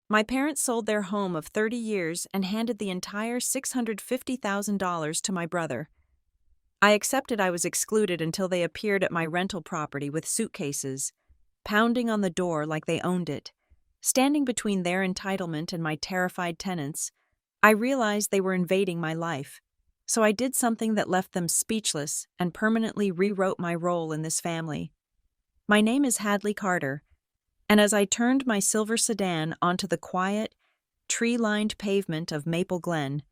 My parents sold their home of 30 years and handed the entire $650,000 to my brother. I accepted I was excluded until they appeared at my rental property with suitcases, pounding on the door like they owned it. Standing between their entitlement and my terrified tenants, I realized they were invading my life. So I did something that left them speechless and permanently rewrote my role in this family. My name is Hadley Carter, and as I turned my silver sedan onto the quiet, tree-lined pavement of Maple Glen,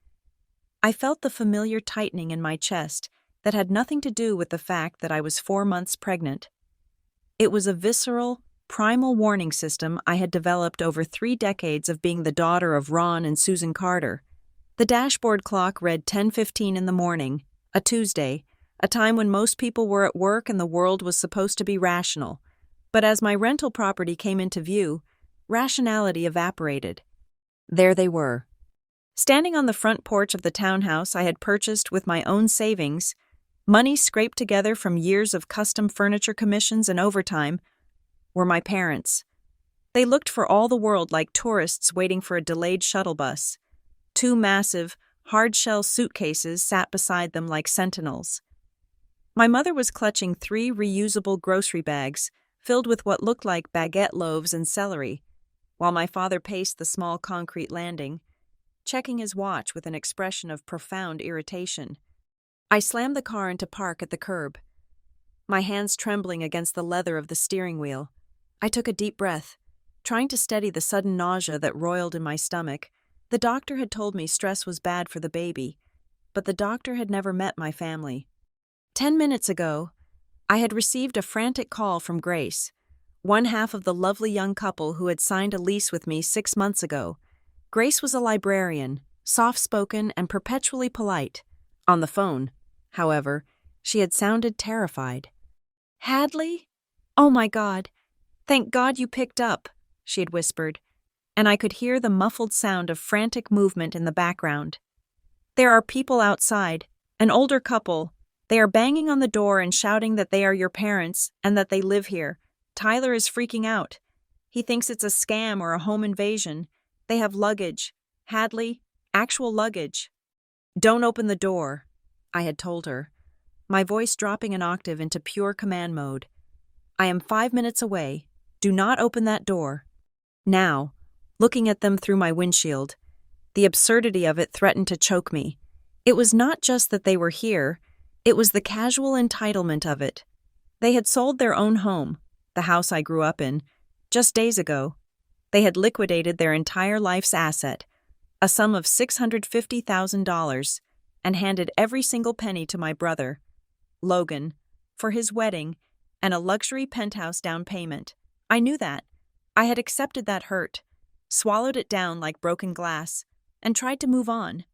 I felt the familiar tightening in my chest that had nothing to do with the fact that I was 4 months pregnant. It was a visceral, primal warning system I had developed over 3 decades of being the daughter of Ron and Susan Carter. The dashboard clock read 10:15 in the morning, a Tuesday, a time when most people were at work and the world was supposed to be rational. But as my rental property came into view, rationality evaporated. There they were. Standing on the front porch of the townhouse I had purchased with my own savings, money scraped together from years of custom furniture commissions and overtime, were my parents. They looked for all the world like tourists waiting for a delayed shuttle bus. 2 massive, hard-shell suitcases sat beside them like sentinels. My mother was clutching 3 reusable grocery bags filled with what looked like baguette loaves and celery, while my father paced the small concrete landing, checking his watch with an expression of profound irritation. I slammed the car into park at the curb, my hands trembling against the leather of the steering wheel. I took a deep breath, trying to steady the sudden nausea that roiled in my stomach. The doctor had told me stress was bad for the baby, but the doctor had never met my family. 10 minutes ago, I had received a frantic call from Grace, one half of the lovely young couple who had signed a lease with me 6 months ago. Grace was a librarian, soft-spoken and perpetually polite. On the phone, however, she had sounded terrified. "Hadley? Oh my God. Thank God you picked up," she had whispered, and I could hear the muffled sound of frantic movement in the background. "There are people outside, an older couple. They are banging on the door and shouting that they are your parents and that they live here. Tyler is freaking out. He thinks it's a scam or a home invasion. They have luggage. Hadley, actual luggage." "Don't open the door," I had told her, my voice dropping an octave into pure command mode. "I am 5 minutes away. Do not open that door." Now, looking at them through my windshield, the absurdity of it threatened to choke me. It was not just that they were here, it was the casual entitlement of it. They had sold their own home, the house I grew up in, just days ago. They had liquidated their entire life's asset, a sum of $650,000, and handed every single penny to my brother, Logan, for his wedding and a luxury penthouse down payment. I knew that. I had accepted that hurt, swallowed it down like broken glass, and tried to move on.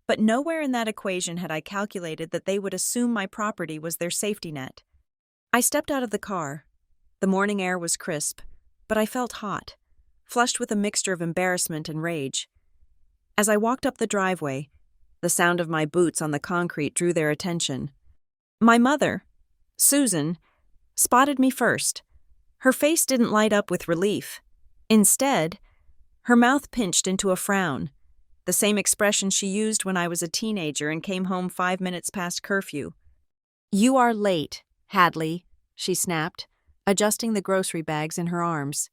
But nowhere in that equation had I calculated that they would assume my property was their safety net. I stepped out of the car. The morning air was crisp, but I felt hot, flushed with a mixture of embarrassment and rage. As I walked up the driveway, the sound of my boots on the concrete drew their attention. My mother, Susan, spotted me first. Her face didn't light up with relief. Instead, her mouth pinched into a frown, the same expression she used when I was a teenager and came home 5 minutes past curfew. "You are late, Hadley," she snapped, adjusting the grocery bags in her arms.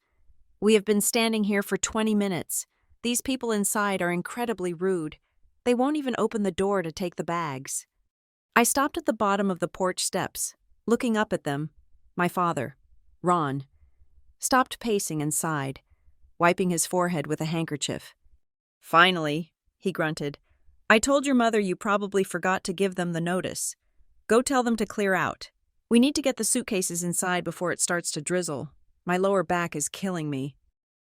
"We have been standing here for 20 minutes. These people inside are incredibly rude. They won't even open the door to take the bags." I stopped at the bottom of the porch steps, looking up at them. My father, Ron, stopped pacing and sighed, wiping his forehead with a handkerchief. "Finally," he grunted. "I told your mother you probably forgot to give them the notice. Go tell them to clear out. We need to get the suitcases inside before it starts to drizzle. My lower back is killing me."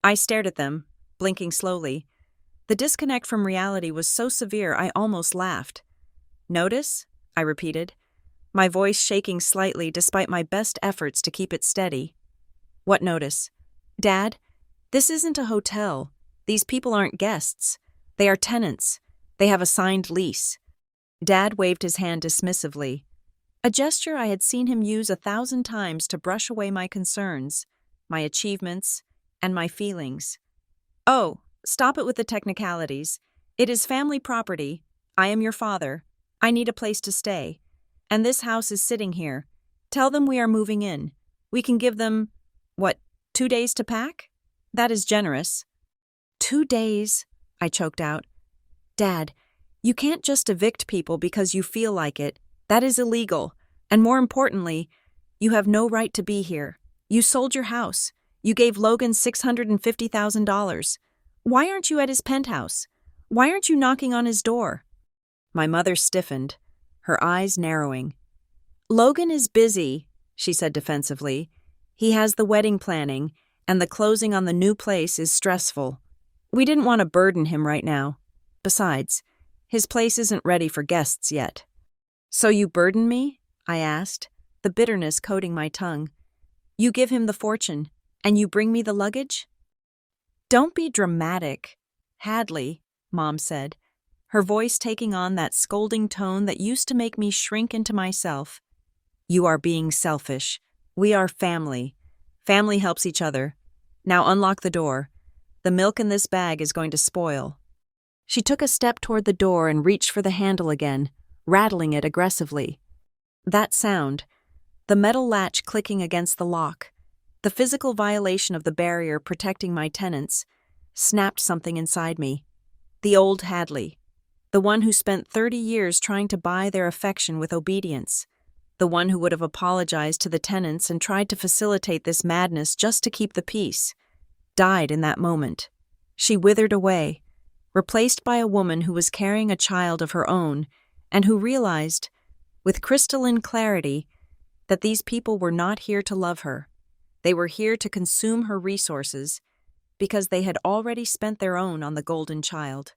I stared at them, blinking slowly. The disconnect from reality was so severe I almost laughed. "Notice?" I repeated, my voice shaking slightly despite my best efforts to keep it steady. "What notice?" "Dad, this isn't a hotel. These people aren't guests. They are tenants. They have a signed lease." Dad waved his hand dismissively, a gesture I had seen him use 1,000 times to brush away my concerns, my achievements, and my feelings. "Oh, Stop it with the technicalities. It is family property. I am your father. I need a place to stay. And this house is sitting here. Tell them we are moving in. We can give them, 2 days to pack? That is generous. 2 days, I choked out. Dad, you can't just evict people because you feel like it. That is illegal. And more importantly, you have no right to be here. You sold your house. You gave Logan $650,000. Why aren't you at his penthouse? Why aren't you knocking on his door? My mother stiffened, her eyes narrowing. Logan is busy, she said defensively. He has the wedding planning, and the closing on the new place is stressful. We didn't want to burden him right now. Besides, his place isn't ready for guests yet. So you burden me? I asked, the bitterness coating my tongue. You give him the fortune, and you bring me the luggage? Don't be dramatic, Hadley, Mom said, her voice taking on that scolding tone that used to make me shrink into myself. You are being selfish. We are family. Family helps each other. Now unlock the door. The milk in this bag is going to spoil. She took a step toward the door and reached for the handle again, rattling it aggressively. That sound, the metal latch clicking against the lock, the physical violation of the barrier protecting my tenants, snapped something inside me. The old Hadley, the one who spent 30 years trying to buy their affection with obedience, the one who would have apologized to the tenants and tried to facilitate this madness just to keep the peace, died in that moment. She withered away, replaced by a woman who was carrying a child of her own and who realized, with crystalline clarity, that these people were not here to love her. They were here to consume her resources because they had already spent their own on the golden child.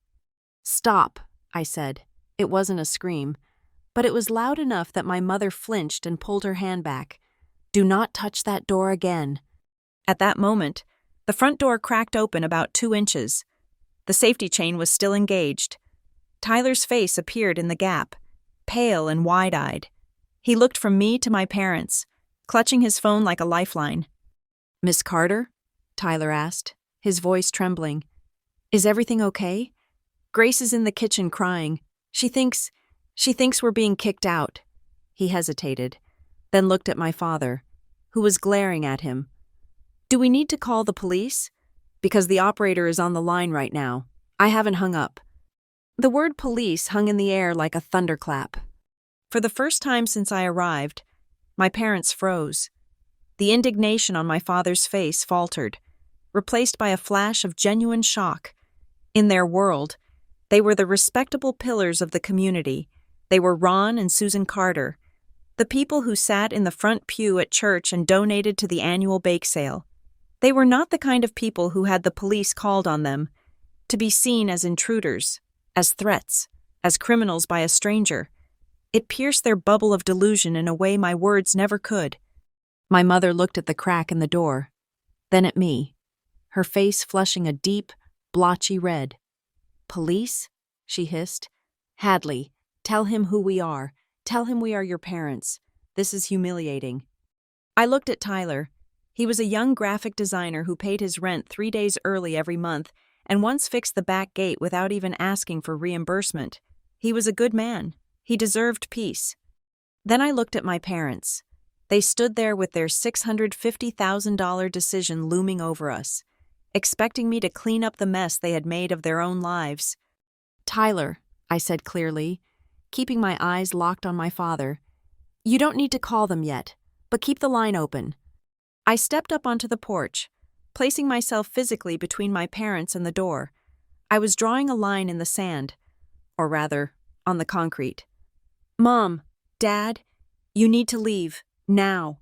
Stop, I said. It wasn't a scream, but it was loud enough that my mother flinched and pulled her hand back. Do not touch that door again. At that moment, the front door cracked open about 2 inches. The safety chain was still engaged. Tyler's face appeared in the gap, pale and wide-eyed. He looked from me to my parents, clutching his phone like a lifeline. Miss Carter? Tyler asked, his voice trembling. Is everything okay? Grace is in the kitchen crying. She thinks we're being kicked out. He hesitated, then looked at my father, who was glaring at him. Do we need to call the police? Because the operator is on the line right now. I haven't hung up. The word police hung in the air like a thunderclap. For the first time since I arrived, my parents froze. The indignation on my father's face faltered, replaced by a flash of genuine shock. In their world, they were the respectable pillars of the community. They were Ron and Susan Carter, the people who sat in the front pew at church and donated to the annual bake sale. They were not the kind of people who had the police called on them, to be seen as intruders, as threats, as criminals by a stranger. It pierced their bubble of delusion in a way my words never could. My mother looked at the crack in the door, then at me, her face flushing a deep, blotchy red. Police? She hissed. Hadley, tell him who we are. Tell him we are your parents. This is humiliating. I looked at Tyler. He was a young graphic designer who paid his rent 3 days early every month and once fixed the back gate without even asking for reimbursement. He was a good man. He deserved peace. Then I looked at my parents. They stood there with their $650,000 decision looming over us, expecting me to clean up the mess they had made of their own lives. Tyler, I said clearly, keeping my eyes locked on my father, you don't need to call them yet, but keep the line open. I stepped up onto the porch, placing myself physically between my parents and the door. I was drawing a line in the sand, or rather, on the concrete. Mom, Dad, you need to leave, now.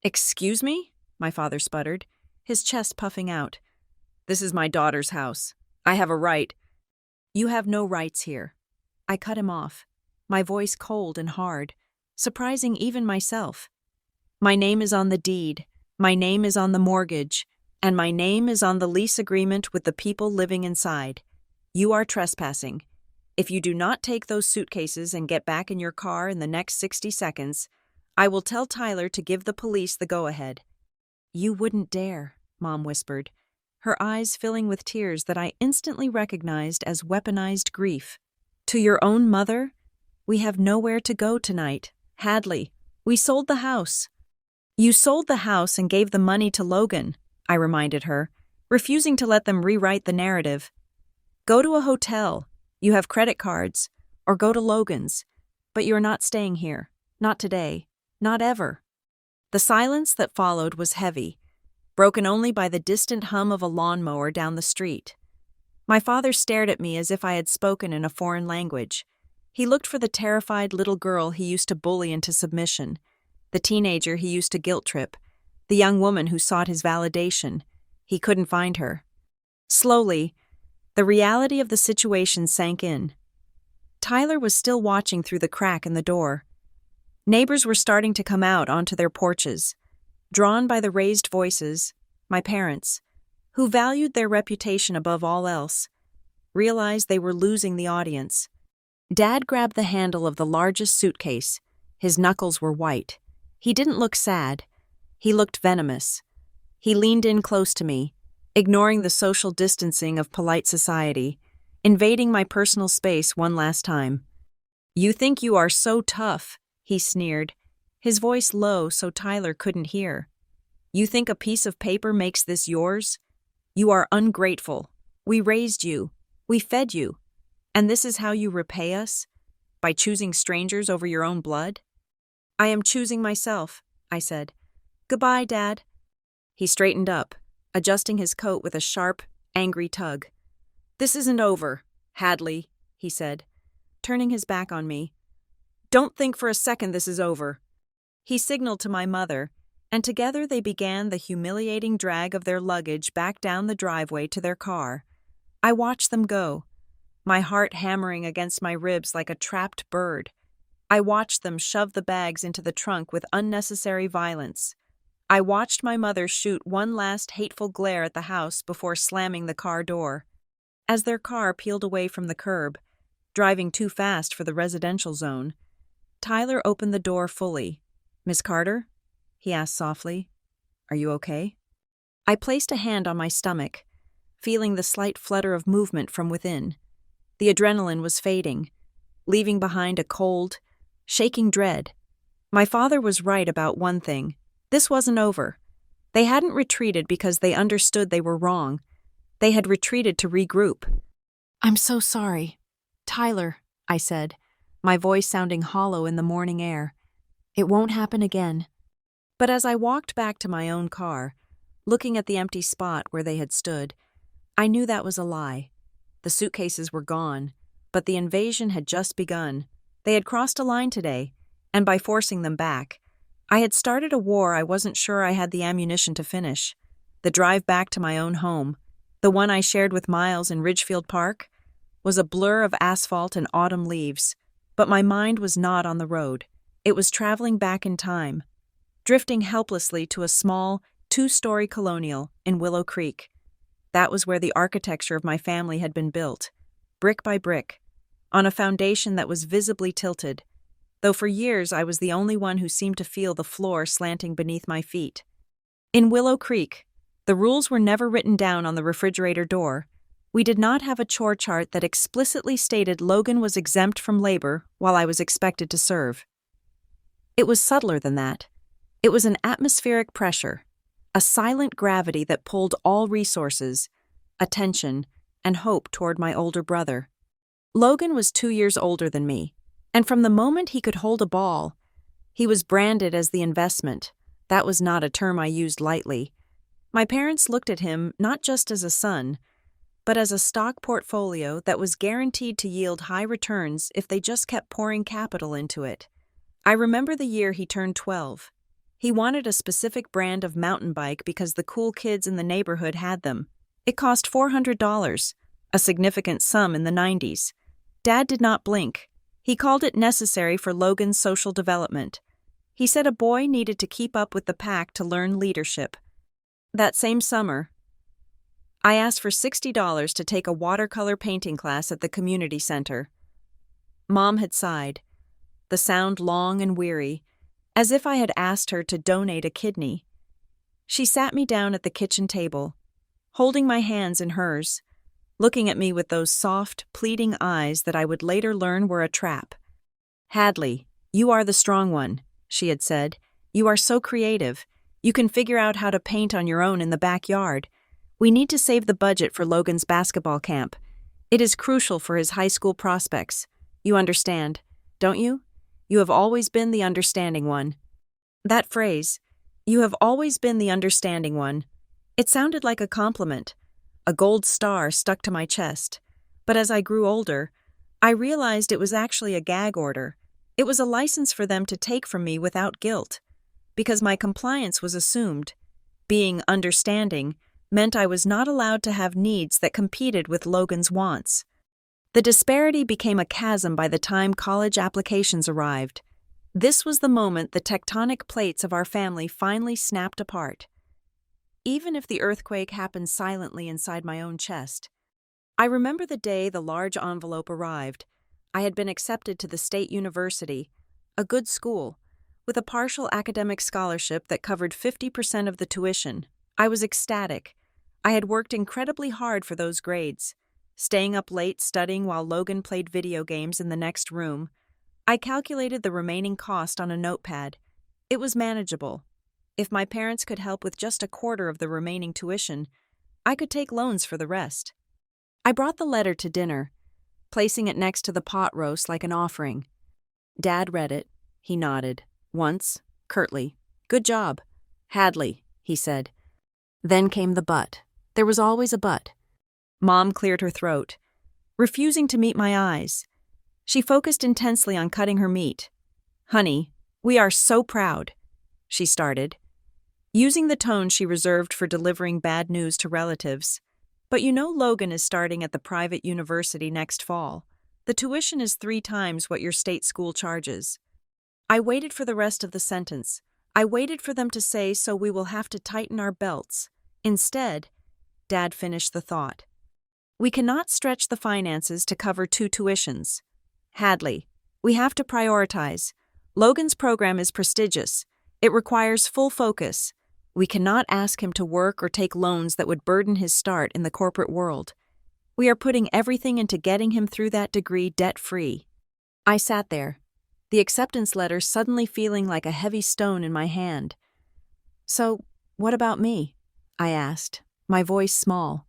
Excuse me? My father sputtered, his chest puffing out. This is my daughter's house. I have a right. You have no rights here. I cut him off, my voice cold and hard, surprising even myself. My name is on the deed. My name is on the mortgage, and my name is on the lease agreement with the people living inside. You are trespassing. If you do not take those suitcases and get back in your car in the next 60 seconds, I will tell Tyler to give the police the go-ahead. You wouldn't dare, Mom whispered. her eyes filling with tears that I instantly recognized as weaponized grief. "To your own mother? We have nowhere to go tonight. Hadley, we sold the house." "You sold the house and gave the money to Logan," I reminded her, refusing to let them rewrite the narrative. "Go to a hotel. You have credit cards. Or go to Logan's. But you're not staying here. Not today. Not ever." The silence that followed was heavy, broken only by the distant hum of a lawnmower down the street. My father stared at me as if I had spoken in a foreign language. He looked for the terrified little girl he used to bully into submission, the teenager he used to guilt-trip, the young woman who sought his validation. He couldn't find her. Slowly, the reality of the situation sank in. Tyler was still watching through the crack in the door. Neighbors were starting to come out onto their porches, drawn by the raised voices. My parents, who valued their reputation above all else, realized they were losing the audience. Dad grabbed the handle of the largest suitcase. His knuckles were white. He didn't look sad. He looked venomous. He leaned in close to me, ignoring the social distancing of polite society, invading my personal space one last time. "You think you are so tough," he sneered, his voice low so Tyler couldn't hear. "You think a piece of paper makes this yours? You are ungrateful. We raised you. We fed you. And this is how you repay us? By choosing strangers over your own blood?" "I am choosing myself," I said. "Goodbye, Dad." He straightened up, adjusting his coat with a sharp, angry tug. "This isn't over, Hadley," he said, turning his back on me. "Don't think for a second this is over." He signaled to my mother, and together they began the humiliating drag of their luggage back down the driveway to their car. I watched them go, my heart hammering against my ribs like a trapped bird. I watched them shove the bags into the trunk with unnecessary violence. I watched my mother shoot one last hateful glare at the house before slamming the car door. As their car peeled away from the curb, driving too fast for the residential zone, Tyler opened the door fully. "Miss Carter?" he asked softly. "Are you okay?" I placed a hand on my stomach, feeling the slight flutter of movement from within. The adrenaline was fading, leaving behind a cold, shaking dread. My father was right about one thing. This wasn't over. They hadn't retreated because they understood they were wrong. They had retreated to regroup. "I'm so sorry, Tyler," I said, my voice sounding hollow in the morning air. "It won't happen again." But as I walked back to my own car, looking at the empty spot where they had stood, I knew that was a lie. The suitcases were gone, but the invasion had just begun. They had crossed a line today, and by forcing them back, I had started a war I wasn't sure I had the ammunition to finish. The drive back to my own home, the one I shared with Miles in Ridgefield Park, was a blur of asphalt and autumn leaves, but my mind was not on the road. It was traveling back in time, drifting helplessly to a small, two-story colonial in Willow Creek. That was where the architecture of my family had been built, brick by brick, on a foundation that was visibly tilted, though for years I was the only one who seemed to feel the floor slanting beneath my feet. In Willow Creek, the rules were never written down on the refrigerator door. We did not have a chore chart that explicitly stated Logan was exempt from labor while I was expected to serve. It was subtler than that. It was an atmospheric pressure, a silent gravity that pulled all resources, attention, and hope toward my older brother. Logan was 2 years older than me, and from the moment he could hold a ball, he was branded as the investment. That was not a term I used lightly. My parents looked at him not just as a son, but as a stock portfolio that was guaranteed to yield high returns if they just kept pouring capital into it. I remember the year he turned 12. He wanted a specific brand of mountain bike because the cool kids in the neighborhood had them. It cost $400, a significant sum in the 90s. Dad did not blink. He called it necessary for Logan's social development. He said a boy needed to keep up with the pack to learn leadership. That same summer, I asked for $60 to take a watercolor painting class at the community center. Mom had sighed, the sound long and weary, as if I had asked her to donate a kidney. She sat me down at the kitchen table, holding my hands in hers, looking at me with those soft, pleading eyes that I would later learn were a trap. "Hadley, you are the strong one," she had said. "You are so creative. You can figure out how to paint on your own in the backyard. We need to save the budget for Logan's basketball camp. It is crucial for his high school prospects. You understand, don't you? You have always been the understanding one." That phrase, "you have always been the understanding one," it sounded like a compliment. A gold star stuck to my chest. But as I grew older, I realized it was actually a gag order. It was a license for them to take from me without guilt. Because my compliance was assumed. Being understanding meant I was not allowed to have needs that competed with Logan's wants. The disparity became a chasm by the time college applications arrived. This was the moment the tectonic plates of our family finally snapped apart. Even if the earthquake happened silently inside my own chest. I remember the day the large envelope arrived. I had been accepted to the state university, a good school, with a partial academic scholarship that covered 50% of the tuition. I was ecstatic. I had worked incredibly hard for those grades, staying up late studying while Logan played video games in the next room. I calculated the remaining cost on a notepad. It was manageable. If my parents could help with just a quarter of the remaining tuition, I could take loans for the rest. I brought the letter to dinner, placing it next to the pot roast like an offering. Dad read it. He nodded. Once, curtly. "Good job. Hadley," he said. Then came the but. There was always a but. Mom cleared her throat, refusing to meet my eyes. She focused intensely on cutting her meat. "Honey, we are so proud," she started, using the tone she reserved for delivering bad news to relatives. "But you know Logan is starting at the private university next fall. The tuition is 3 times what your state school charges." I waited for the rest of the sentence. I waited for them to say, "So we will have to tighten our belts." Instead, Dad finished the thought. "We cannot stretch the finances to cover 2 tuitions. Hadley, we have to prioritize. Logan's program is prestigious. It requires full focus. We cannot ask him to work or take loans that would burden his start in the corporate world. We are putting everything into getting him through that degree debt-free." I sat there, the acceptance letter suddenly feeling like a heavy stone in my hand. "So, what about me?" I asked, my voice small.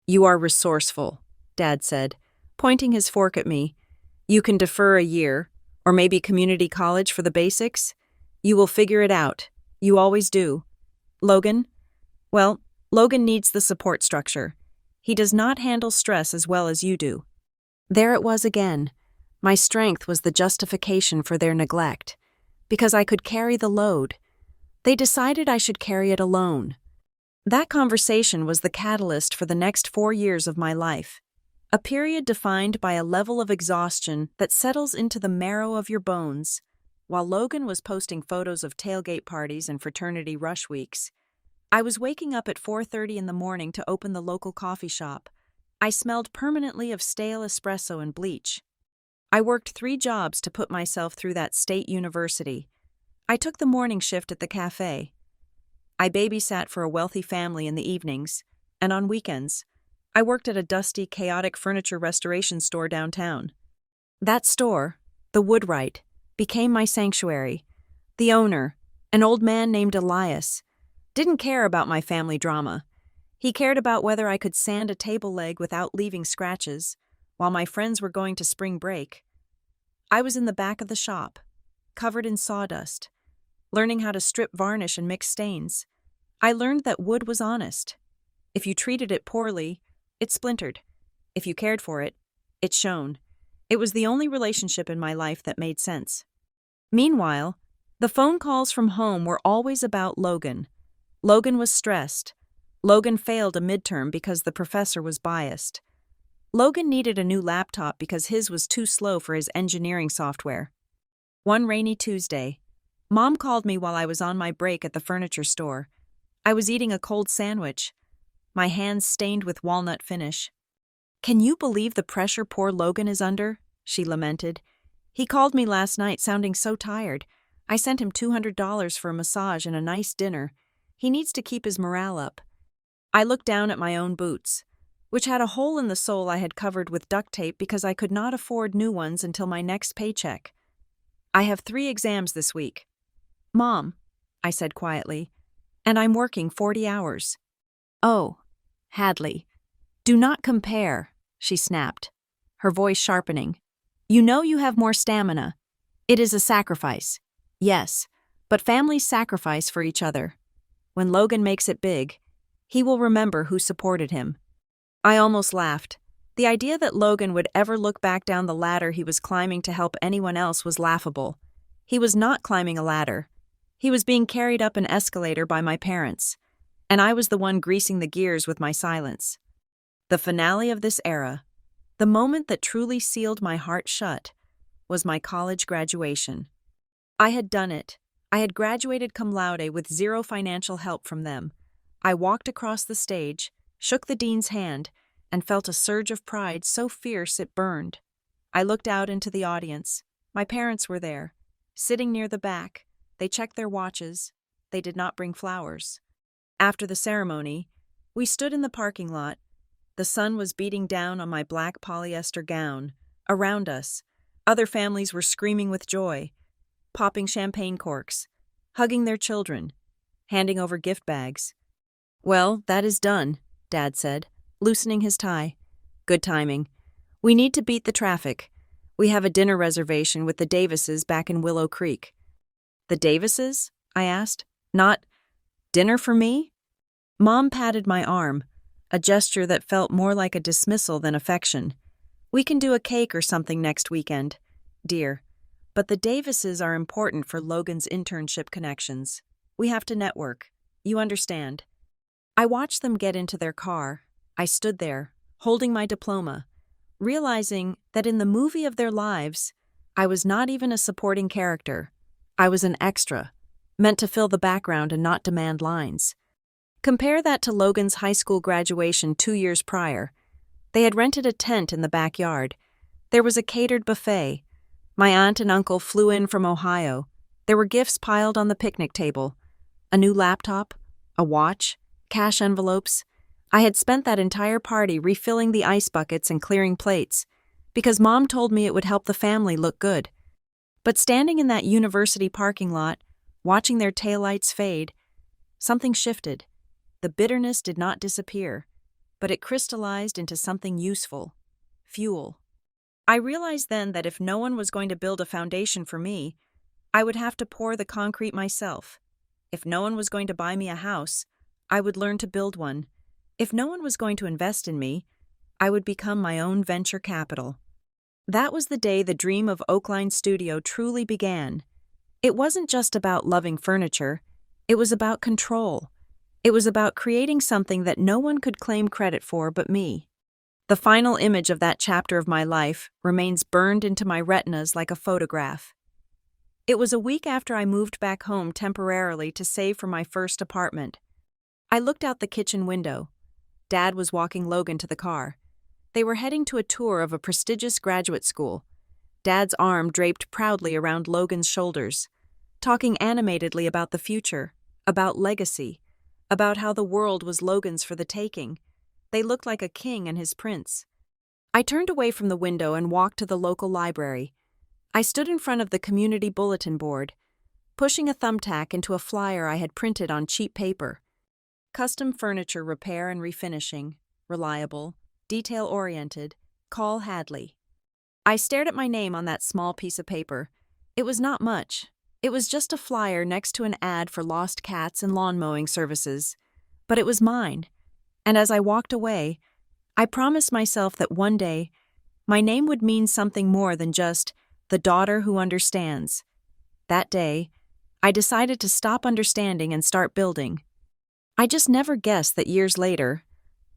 "You are resourceful," Dad said, pointing his fork at me. "You can defer a year, or maybe community college for the basics. You will figure it out. You always do. Logan? Well, Logan needs the support structure. He does not handle stress as well as you do." There it was again. My strength was the justification for their neglect, because I could carry the load. They decided I should carry it alone. That conversation was the catalyst for the next 4 years of my life, a period defined by a level of exhaustion that settles into the marrow of your bones. While Logan was posting photos of tailgate parties and fraternity rush weeks, I was waking up at 4:30 in the morning to open the local coffee shop. I smelled permanently of stale espresso and bleach. I worked 3 jobs to put myself through that state university. I took the morning shift at the cafe. I babysat for a wealthy family in the evenings, and on weekends, I worked at a dusty, chaotic furniture restoration store downtown. That store, the Woodwright, became my sanctuary. The owner, an old man named Elias, didn't care about my family drama. He cared about whether I could sand a table leg without leaving scratches, while my friends were going to spring break. I was in the back of the shop, covered in sawdust, learning how to strip varnish and mix stains. I learned that wood was honest. If you treated it poorly, it splintered. If you cared for it, it shone. It was the only relationship in my life that made sense. Meanwhile, the phone calls from home were always about Logan. Logan was stressed. Logan failed a midterm because the professor was biased. Logan needed a new laptop because his was too slow for his engineering software. One rainy Tuesday, Mom called me while I was on my break at the furniture store. I was eating a cold sandwich, my hands stained with walnut finish. "Can you believe the pressure poor Logan is under?" she lamented. "He called me last night sounding so tired. I sent him $200 for a massage and a nice dinner. He needs to keep his morale up." I looked down at my own boots, which had a hole in the sole I had covered with duct tape because I could not afford new ones until my next paycheck. I have 3 exams this week. Mom, I said quietly, and I'm working 40 hours. Oh, Hadley, do not compare, she snapped, her voice sharpening. You know you have more stamina. It is a sacrifice. Yes, but families sacrifice for each other. When Logan makes it big, he will remember who supported him. I almost laughed. The idea that Logan would ever look back down the ladder he was climbing to help anyone else was laughable. He was not climbing a ladder. He was being carried up an escalator by my parents, and I was the one greasing the gears with my silence. The finale of this era, the moment that truly sealed my heart shut, was my college graduation. I had done it. I had graduated cum laude with zero financial help from them. I walked across the stage, shook the dean's hand, and felt a surge of pride so fierce it burned. I looked out into the audience. My parents were there, sitting near the back. They checked their watches. They did not bring flowers. After the ceremony, we stood in the parking lot. The sun was beating down on my black polyester gown. Around us, other families were screaming with joy, popping champagne corks, hugging their children, handing over gift bags. Well, that is done, Dad said, loosening his tie. Good timing. We need to beat the traffic. We have a dinner reservation with the Davises back in Willow Creek. The Davises? I asked. Not dinner for me? Mom patted my arm, a gesture that felt more like a dismissal than affection. We can do a cake or something next weekend, dear. But the Davises are important for Logan's internship connections. We have to network. You understand. I watched them get into their car. I stood there, holding my diploma, realizing that in the movie of their lives, I was not even a supporting character. I was an extra, meant to fill the background and not demand lines. Compare that to Logan's high school graduation 2 years prior. They had rented a tent in the backyard. There was a catered buffet. My aunt and uncle flew in from Ohio. There were gifts piled on the picnic table. A new laptop, a watch, cash envelopes. I had spent that entire party refilling the ice buckets and clearing plates, because Mom told me it would help the family look good. But standing in that university parking lot, watching their taillights fade, something shifted. The bitterness did not disappear, but it crystallized into something useful. Fuel. I realized then that if no one was going to build a foundation for me, I would have to pour the concrete myself. If no one was going to buy me a house, I would learn to build one. If no one was going to invest in me, I would become my own venture capital. That was the day the dream of Oakline Studio truly began. It wasn't just about loving furniture. It was about control. It was about creating something that no one could claim credit for but me. The final image of that chapter of my life remains burned into my retinas like a photograph. It was a week after I moved back home temporarily to save for my first apartment. I looked out the kitchen window. Dad was walking Logan to the car. They were heading to a tour of a prestigious graduate school. Dad's arm draped proudly around Logan's shoulders, talking animatedly about the future, about legacy, about how the world was Logan's for the taking. They looked like a king and his prince. I turned away from the window and walked to the local library. I stood in front of the community bulletin board, pushing a thumbtack into a flyer I had printed on cheap paper. Custom furniture repair and refinishing, reliable, detail-oriented, call Hadley. I stared at my name on that small piece of paper. It was not much. It was just a flyer next to an ad for lost cats and lawn mowing services. But it was mine. And as I walked away, I promised myself that one day, my name would mean something more than just the daughter who understands. That day, I decided to stop understanding and start building. I just never guessed that years later,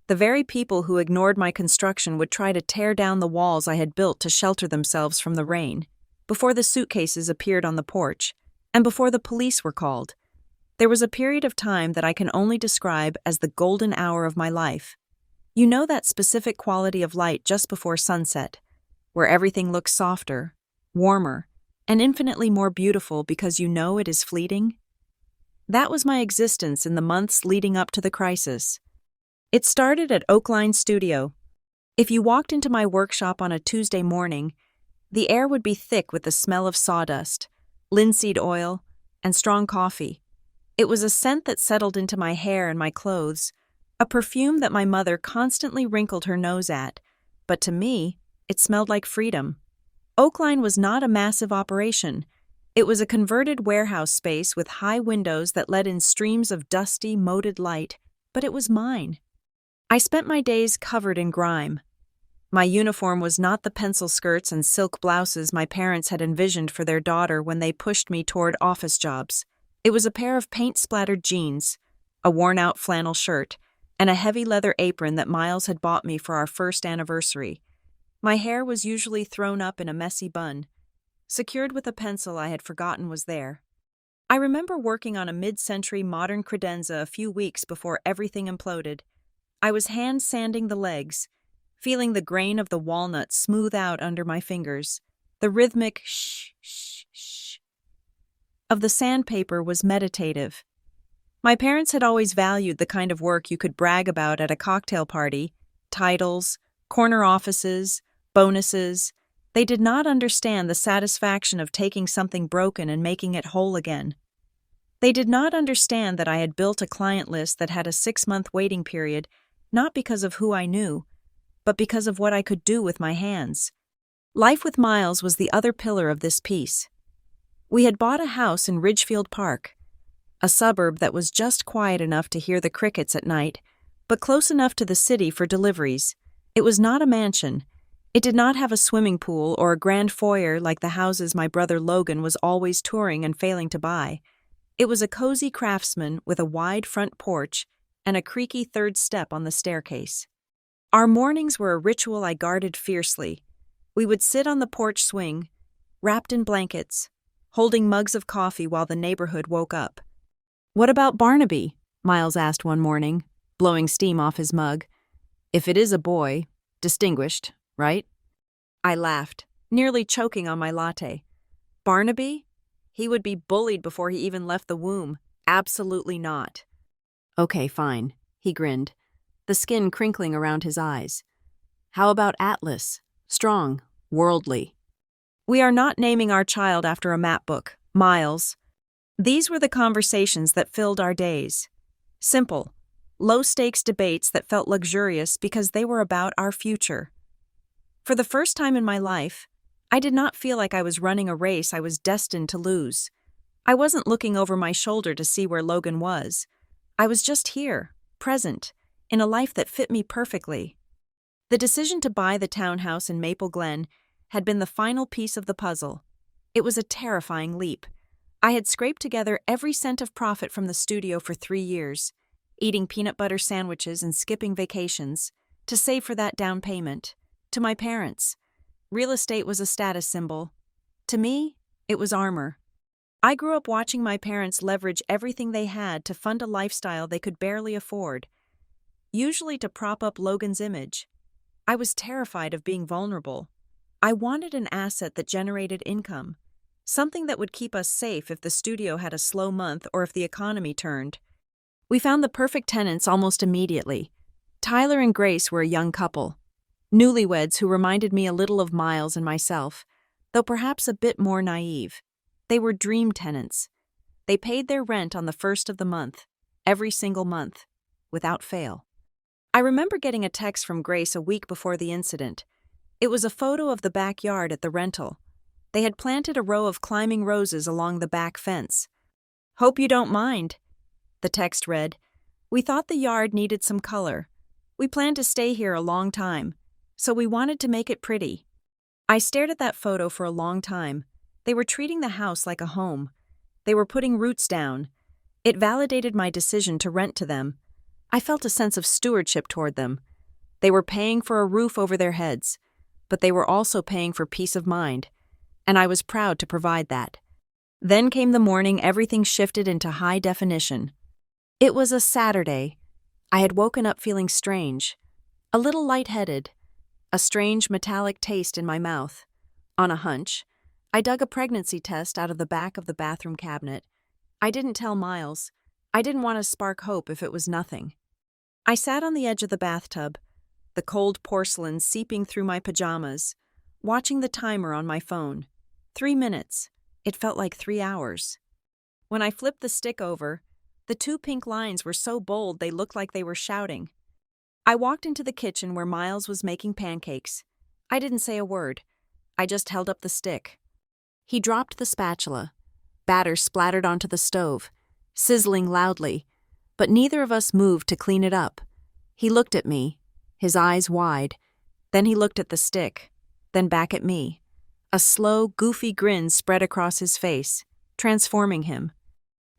the very people who ignored my construction would try to tear down the walls I had built to shelter themselves from the rain, before the suitcases appeared on the porch, and before the police were called. There was a period of time that I can only describe as the golden hour of my life. You know that specific quality of light just before sunset, where everything looks softer, warmer, and infinitely more beautiful because you know it is fleeting? That was my existence in the months leading up to the crisis. It started at Oakline Studio. If you walked into my workshop on a Tuesday morning, the air would be thick with the smell of sawdust, linseed oil, and strong coffee. It was a scent that settled into my hair and my clothes, a perfume that my mother constantly wrinkled her nose at, but to me, it smelled like freedom. Oakline was not a massive operation. It was a converted warehouse space with high windows that let in streams of dusty, moted light, but it was mine. I spent my days covered in grime. My uniform was not the pencil skirts and silk blouses my parents had envisioned for their daughter when they pushed me toward office jobs. It was a pair of paint-splattered jeans, a worn-out flannel shirt, and a heavy leather apron that Miles had bought me for our first anniversary. My hair was usually thrown up in a messy bun, secured with a pencil I had forgotten was there. I remember working on a mid-century modern credenza a few weeks before everything imploded. I was hand-sanding the legs, feeling the grain of the walnut smooth out under my fingers. The rhythmic shh, shh, shh of the sandpaper was meditative. My parents had always valued the kind of work you could brag about at a cocktail party: titles, corner offices, bonuses. They did not understand the satisfaction of taking something broken and making it whole again. They did not understand that I had built a client list that had a 6-month waiting period, not because of who I knew, but because of what I could do with my hands. Life with Miles was the other pillar of this piece. We had bought a house in Ridgefield Park, a suburb that was just quiet enough to hear the crickets at night, but close enough to the city for deliveries. It was not a mansion. It did not have a swimming pool or a grand foyer like the houses my brother Logan was always touring and failing to buy. It was a cozy craftsman with a wide front porch and a creaky third step on the staircase. Our mornings were a ritual I guarded fiercely. We would sit on the porch swing, wrapped in blankets, holding mugs of coffee while the neighborhood woke up. "What about Barnaby?" Miles asked one morning, blowing steam off his mug. "If it is a boy, distinguished, right?" I laughed, nearly choking on my latte. Barnaby? He would be bullied before he even left the womb. Absolutely not. "Okay, fine," he grinned, the skin crinkling around his eyes. "How about Atlas? Strong, worldly." "We are not naming our child after a map book, Miles." These were the conversations that filled our days. Simple, low-stakes debates that felt luxurious because they were about our future. For the first time in my life, I did not feel like I was running a race I was destined to lose. I wasn't looking over my shoulder to see where Logan was. I was just here, present, in a life that fit me perfectly. The decision to buy the townhouse in Maple Glen had been the final piece of the puzzle. It was a terrifying leap. I had scraped together every cent of profit from the studio for 3 years, eating peanut butter sandwiches and skipping vacations, to save for that down payment. To my parents, real estate was a status symbol. To me, it was armor. I grew up watching my parents leverage everything they had to fund a lifestyle they could barely afford, usually to prop up Logan's image. I was terrified of being vulnerable. I wanted an asset that generated income, something that would keep us safe if the studio had a slow month or if the economy turned. We found the perfect tenants almost immediately. Tyler and Grace were a young couple, newlyweds who reminded me a little of Miles and myself, though perhaps a bit more naive. They were dream tenants. They paid their rent on the first of the month, every single month, without fail. I remember getting a text from Grace a week before the incident. It was a photo of the backyard at the rental. They had planted a row of climbing roses along the back fence. "Hope you don't mind," the text read. "We thought the yard needed some color. We planned to stay here a long time, so we wanted to make it pretty." I stared at that photo for a long time. They were treating the house like a home. They were putting roots down. It validated my decision to rent to them. I felt a sense of stewardship toward them. They were paying for a roof over their heads, but they were also paying for peace of mind, and I was proud to provide that. Then came the morning everything shifted into high definition. It was a Saturday. I had woken up feeling strange, a little lightheaded, a strange metallic taste in my mouth. On a hunch, I dug a pregnancy test out of the back of the bathroom cabinet. I didn't tell Miles. I didn't want to spark hope if it was nothing. I sat on the edge of the bathtub, the cold porcelain seeping through my pajamas, watching the timer on my phone. 3 minutes. It felt like 3 hours. When I flipped the stick over, the 2 pink lines were so bold they looked like they were shouting. I walked into the kitchen where Miles was making pancakes. I didn't say a word. I just held up the stick. He dropped the spatula. Batter splattered onto the stove, sizzling loudly, but neither of us moved to clean it up. He looked at me, his eyes wide. Then he looked at the stick, then back at me. A slow, goofy grin spread across his face, transforming him.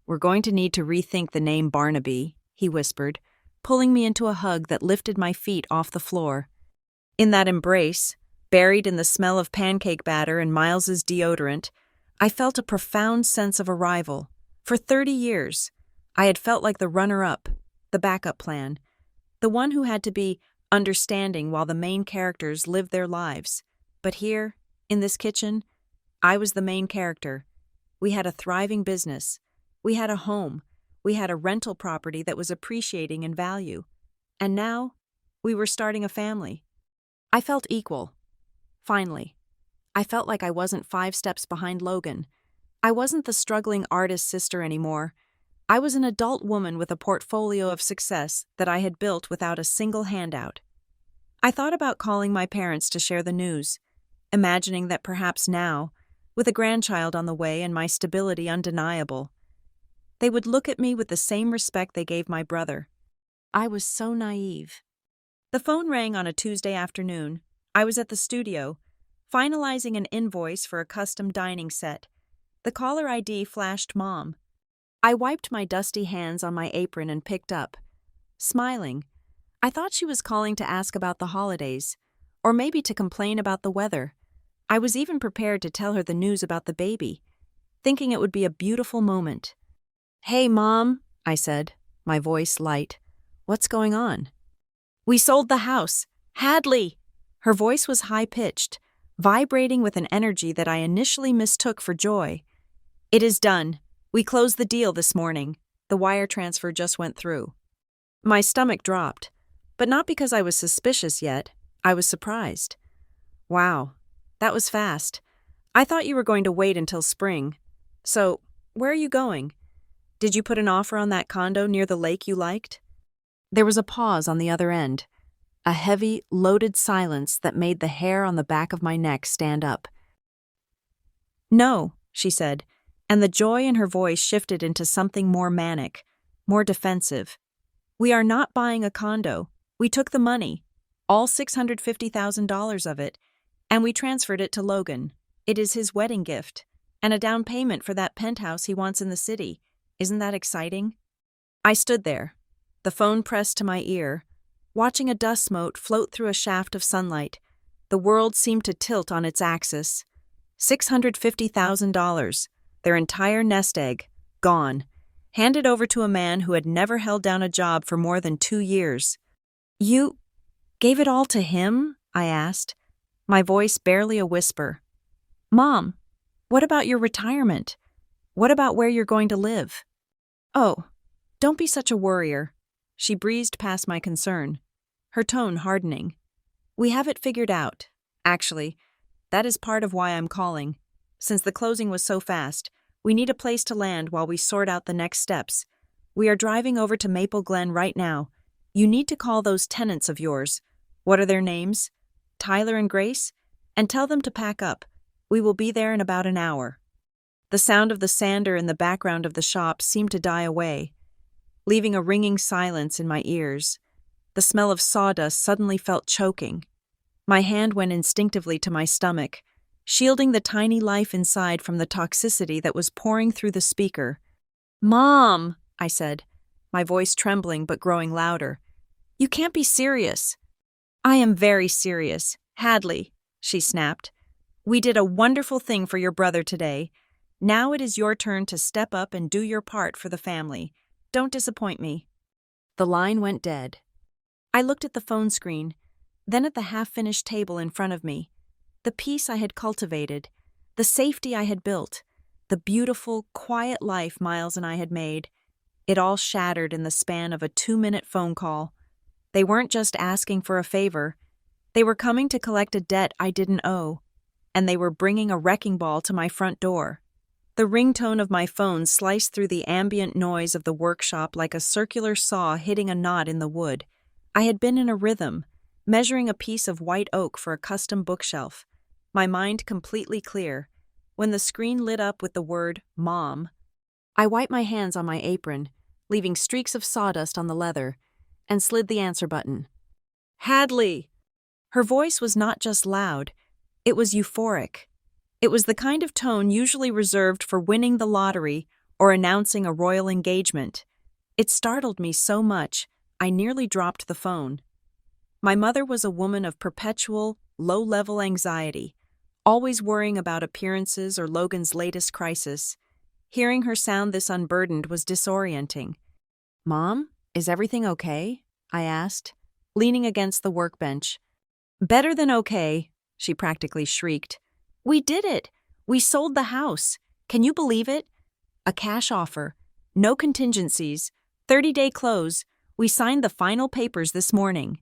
"We're going to need to rethink the name Barnaby," he whispered, pulling me into a hug that lifted my feet off the floor. In that embrace, buried in the smell of pancake batter and Miles's deodorant, I felt a profound sense of arrival. For 30 years, I had felt like the runner-up, the backup plan, the one who had to be understanding while the main characters lived their lives. But here, in this kitchen, I was the main character. We had a thriving business. We had a home. We had a rental property that was appreciating in value. And now, we were starting a family. I felt equal. Finally. I felt like I wasn't 5 steps behind Logan. I wasn't the struggling artist sister anymore. I was an adult woman with a portfolio of success that I had built without a single handout. I thought about calling my parents to share the news, imagining that perhaps now, with a grandchild on the way and my stability undeniable, they would look at me with the same respect they gave my brother. I was so naive. The phone rang on a Tuesday afternoon. I was at the studio, finalizing an invoice for a custom dining set. The caller ID flashed Mom. I wiped my dusty hands on my apron and picked up, smiling. I thought she was calling to ask about the holidays, or maybe to complain about the weather. I was even prepared to tell her the news about the baby, thinking it would be a beautiful moment. "Hey, Mom," I said, my voice light. "What's going on?" "We sold the house. Hadley!" Her voice was high-pitched, vibrating with an energy that I initially mistook for joy. "It is done. We closed the deal this morning. The wire transfer just went through." My stomach dropped, but not because I was suspicious yet. I was surprised. "Wow, that was fast. I thought you were going to wait until spring. So, where are you going? Did you put an offer on that condo near the lake you liked?" There was a pause on the other end, a heavy, loaded silence that made the hair on the back of my neck stand up. "No," she said, and the joy in her voice shifted into something more manic, more defensive. "We are not buying a condo. We took the money, all $650,000 of it, and we transferred it to Logan. It is his wedding gift, and a down payment for that penthouse he wants in the city. Isn't that exciting?" I stood there, the phone pressed to my ear, watching a dust mote float through a shaft of sunlight. The world seemed to tilt on its axis. $650,000, their entire nest egg, gone, handed over to a man who had never held down a job for more than 2 years. "You gave it all to him?" I asked, my voice barely a whisper. "Mom, what about your retirement? What about where you're going to live?" "Oh, don't be such a worrier." She breezed past my concern, her tone hardening. "We have it figured out. Actually, that is part of why I'm calling. Since the closing was so fast, we need a place to land while we sort out the next steps. We are driving over to Maple Glen right now. You need to call those tenants of yours. What are their names? Tyler and Grace? And tell them to pack up. We will be there in about an hour." The sound of the sander in the background of the shop seemed to die away, leaving a ringing silence in my ears. The smell of sawdust suddenly felt choking. My hand went instinctively to my stomach, shielding the tiny life inside from the toxicity that was pouring through the speaker. "Mom," I said, my voice trembling but growing louder. "You can't be serious." "I am very serious. Hadley," she snapped. "We did a wonderful thing for your brother today. Now it is your turn to step up and do your part for the family. Don't disappoint me." The line went dead. I looked at the phone screen, then at the half-finished table in front of me. The peace I had cultivated, the safety I had built, the beautiful, quiet life Miles and I had made, it all shattered in the span of a 2-minute phone call. They weren't just asking for a favor. They were coming to collect a debt I didn't owe, and they were bringing a wrecking ball to my front door. The ringtone of my phone sliced through the ambient noise of the workshop like a circular saw hitting a knot in the wood. I had been in a rhythm, measuring a piece of white oak for a custom bookshelf, my mind completely clear, when the screen lit up with the word Mom. I wiped my hands on my apron, leaving streaks of sawdust on the leather, and slid the answer button. Hadley! Her voice was not just loud, it was euphoric. It was the kind of tone usually reserved for winning the lottery or announcing a royal engagement. It startled me so much, I nearly dropped the phone. My mother was a woman of perpetual, low-level anxiety, always worrying about appearances or Logan's latest crisis. Hearing her sound this unburdened was disorienting. "Mom, is everything okay?" I asked, leaning against the workbench. "Better than okay," she practically shrieked. "We did it! We sold the house! Can you believe it? A cash offer, no contingencies, 30-day close. We signed the final papers this morning."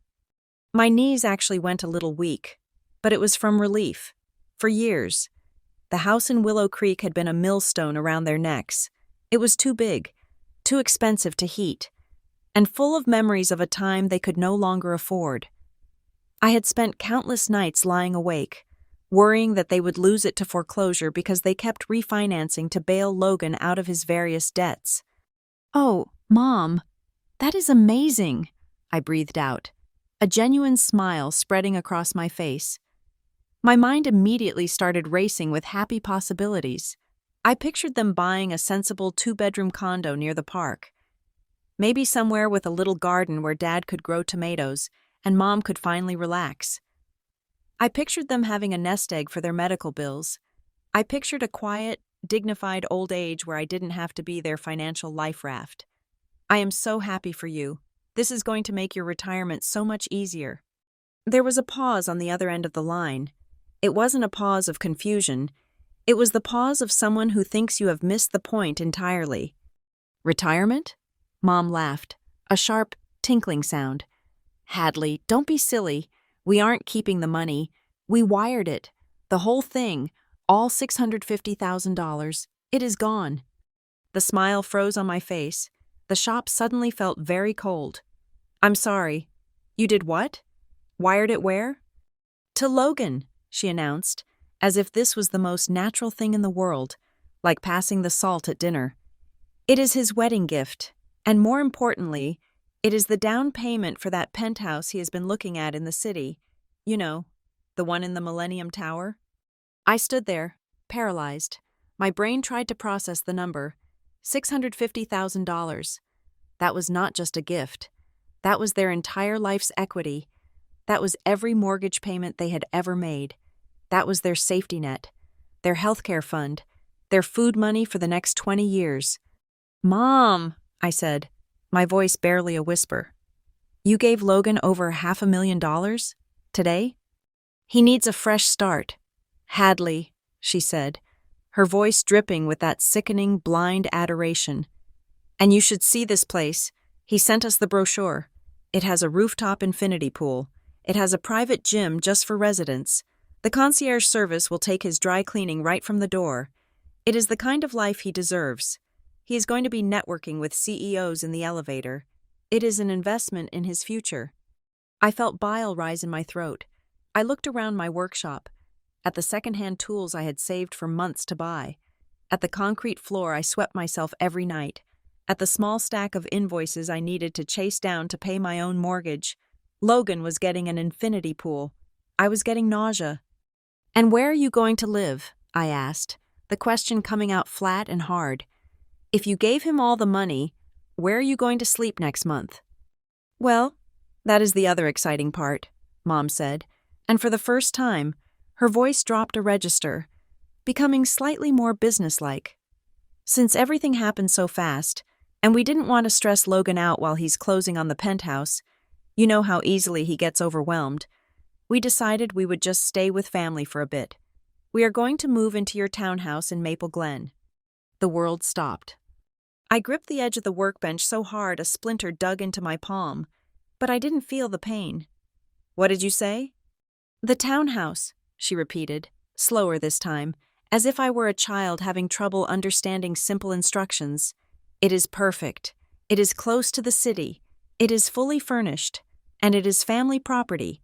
My knees actually went a little weak, but it was from relief. For years, the house in Willow Creek had been a millstone around their necks. It was too big, too expensive to heat, and full of memories of a time they could no longer afford. I had spent countless nights lying awake, worrying that they would lose it to foreclosure because they kept refinancing to bail Logan out of his various debts. "Oh, Mom, that is amazing," I breathed out, a genuine smile spreading across my face. My mind immediately started racing with happy possibilities. I pictured them buying a sensible 2-bedroom condo near the park. Maybe somewhere with a little garden where Dad could grow tomatoes and Mom could finally relax. I pictured them having a nest egg for their medical bills. I pictured a quiet, dignified old age where I didn't have to be their financial life raft. I am so happy for you. This is going to make your retirement so much easier. There was a pause on the other end of the line. It wasn't a pause of confusion. It was the pause of someone who thinks you have missed the point entirely. "Retirement?" Mom laughed, a sharp, tinkling sound. "Hadley, don't be silly. We aren't keeping the money. We wired it. The whole thing, all $650,000. It is gone." The smile froze on my face. The shop suddenly felt very cold. "I'm sorry. You did what? Wired it where?" "To Logan," she announced, as if this was the most natural thing in the world, like passing the salt at dinner. "It is his wedding gift, and more importantly, it is the down payment for that penthouse he has been looking at in the city. You know, the one in the Millennium Tower." I stood there, paralyzed. My brain tried to process the number. $650,000. That was not just a gift. That was their entire life's equity. That was every mortgage payment they had ever made. That was their safety net, their healthcare fund, their food money for the next 20 years. "Mom," I said, my voice barely a whisper. "You gave Logan over $500,000? Today? He needs a fresh start." "Hadley," she said, her voice dripping with that sickening, blind adoration. "And you should see this place. He sent us the brochure. It has a rooftop infinity pool. It has a private gym just for residents. The concierge service will take his dry cleaning right from the door. It is the kind of life he deserves. He is going to be networking with CEOs in the elevator. It is an investment in his future." I felt bile rise in my throat. I looked around my workshop, at the secondhand tools I had saved for months to buy, at the concrete floor I swept myself every night, at the small stack of invoices I needed to chase down to pay my own mortgage. Logan was getting an infinity pool. I was getting nausea. "And where are you going to live?" I asked, the question coming out flat and hard. "If you gave him all the money, where are you going to sleep next month?" "Well, that is the other exciting part," Mom said, and for the first time, her voice dropped a register, becoming slightly more businesslike. "Since everything happened so fast, and we didn't want to stress Logan out while he's closing on the penthouse, you know how easily he gets overwhelmed, we decided we would just stay with family for a bit. We are going to move into your townhouse in Maple Glen." The world stopped. I gripped the edge of the workbench so hard a splinter dug into my palm. but I didn't feel the pain. What did you say? The townhouse, she repeated, slower this time, as if I were a child having trouble understanding simple instructions. It is perfect. It is close to the city. It is fully furnished. And it is family property.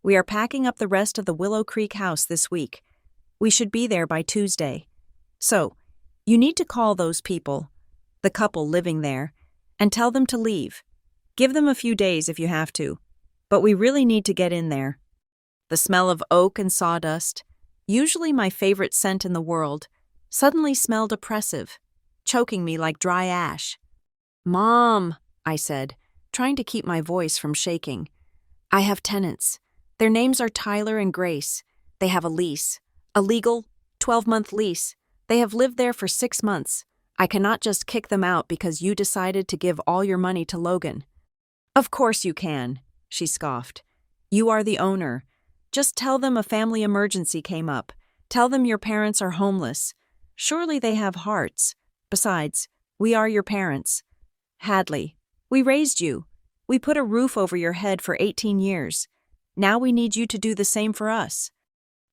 We are packing up the rest of the Willow Creek house this week. We should be there by Tuesday. So, you need to call those people, the couple living there, and tell them to leave. Give them a few days if you have to. But we really need to get in there. The smell of oak and sawdust, usually my favorite scent in the world, suddenly smelled oppressive, choking me like dry ash. "Mom," I said, trying to keep my voice from shaking. "I have tenants. Their names are Tyler and Grace. They have a lease. A legal 12-month lease. They have lived there for 6 months. I cannot just kick them out because you decided to give all your money to Logan." "Of course you can," she scoffed. "You are the owner. Just tell them a family emergency came up. Tell them your parents are homeless. Surely they have hearts. Besides, we are your parents. Hadley, we raised you. We put a roof over your head for 18 years. Now we need you to do the same for us."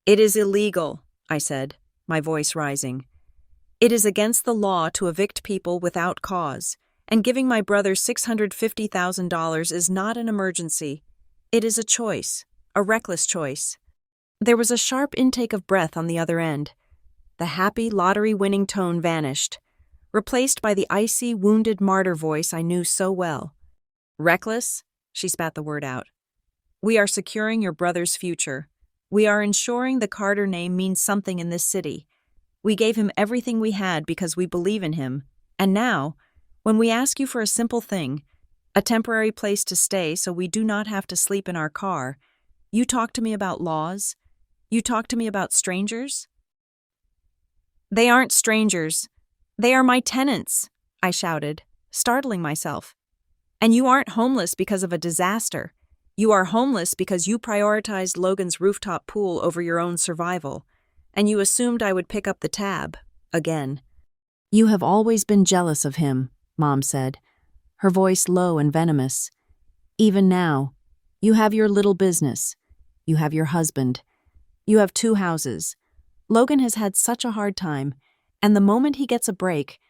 "It is illegal," I said, my voice rising. "It is against the law to evict people without cause, and giving my brother $650,000 is not an emergency. It is a choice, a reckless choice." There was a sharp intake of breath on the other end. The happy, lottery-winning tone vanished, replaced by the icy, wounded martyr voice I knew so well. "Reckless?" She spat the word out. "We are securing your brother's future. We are ensuring the Carter name means something in this city. We gave him everything we had because we believe in him. And now, when we ask you for a simple thing, a temporary place to stay so we do not have to sleep in our car, you talk to me about laws? You talk to me about strangers?" "They aren't strangers. They are my tenants," I shouted, startling myself. "And you aren't homeless because of a disaster. You are homeless because you prioritized Logan's rooftop pool over your own survival, and you assumed I would pick up the tab, again." "You have always been jealous of him," Mom said, her voice low and venomous. "Even now, you have your little business. You have your husband. You have 2 houses. Logan has had such a hard time, and the moment he gets a break,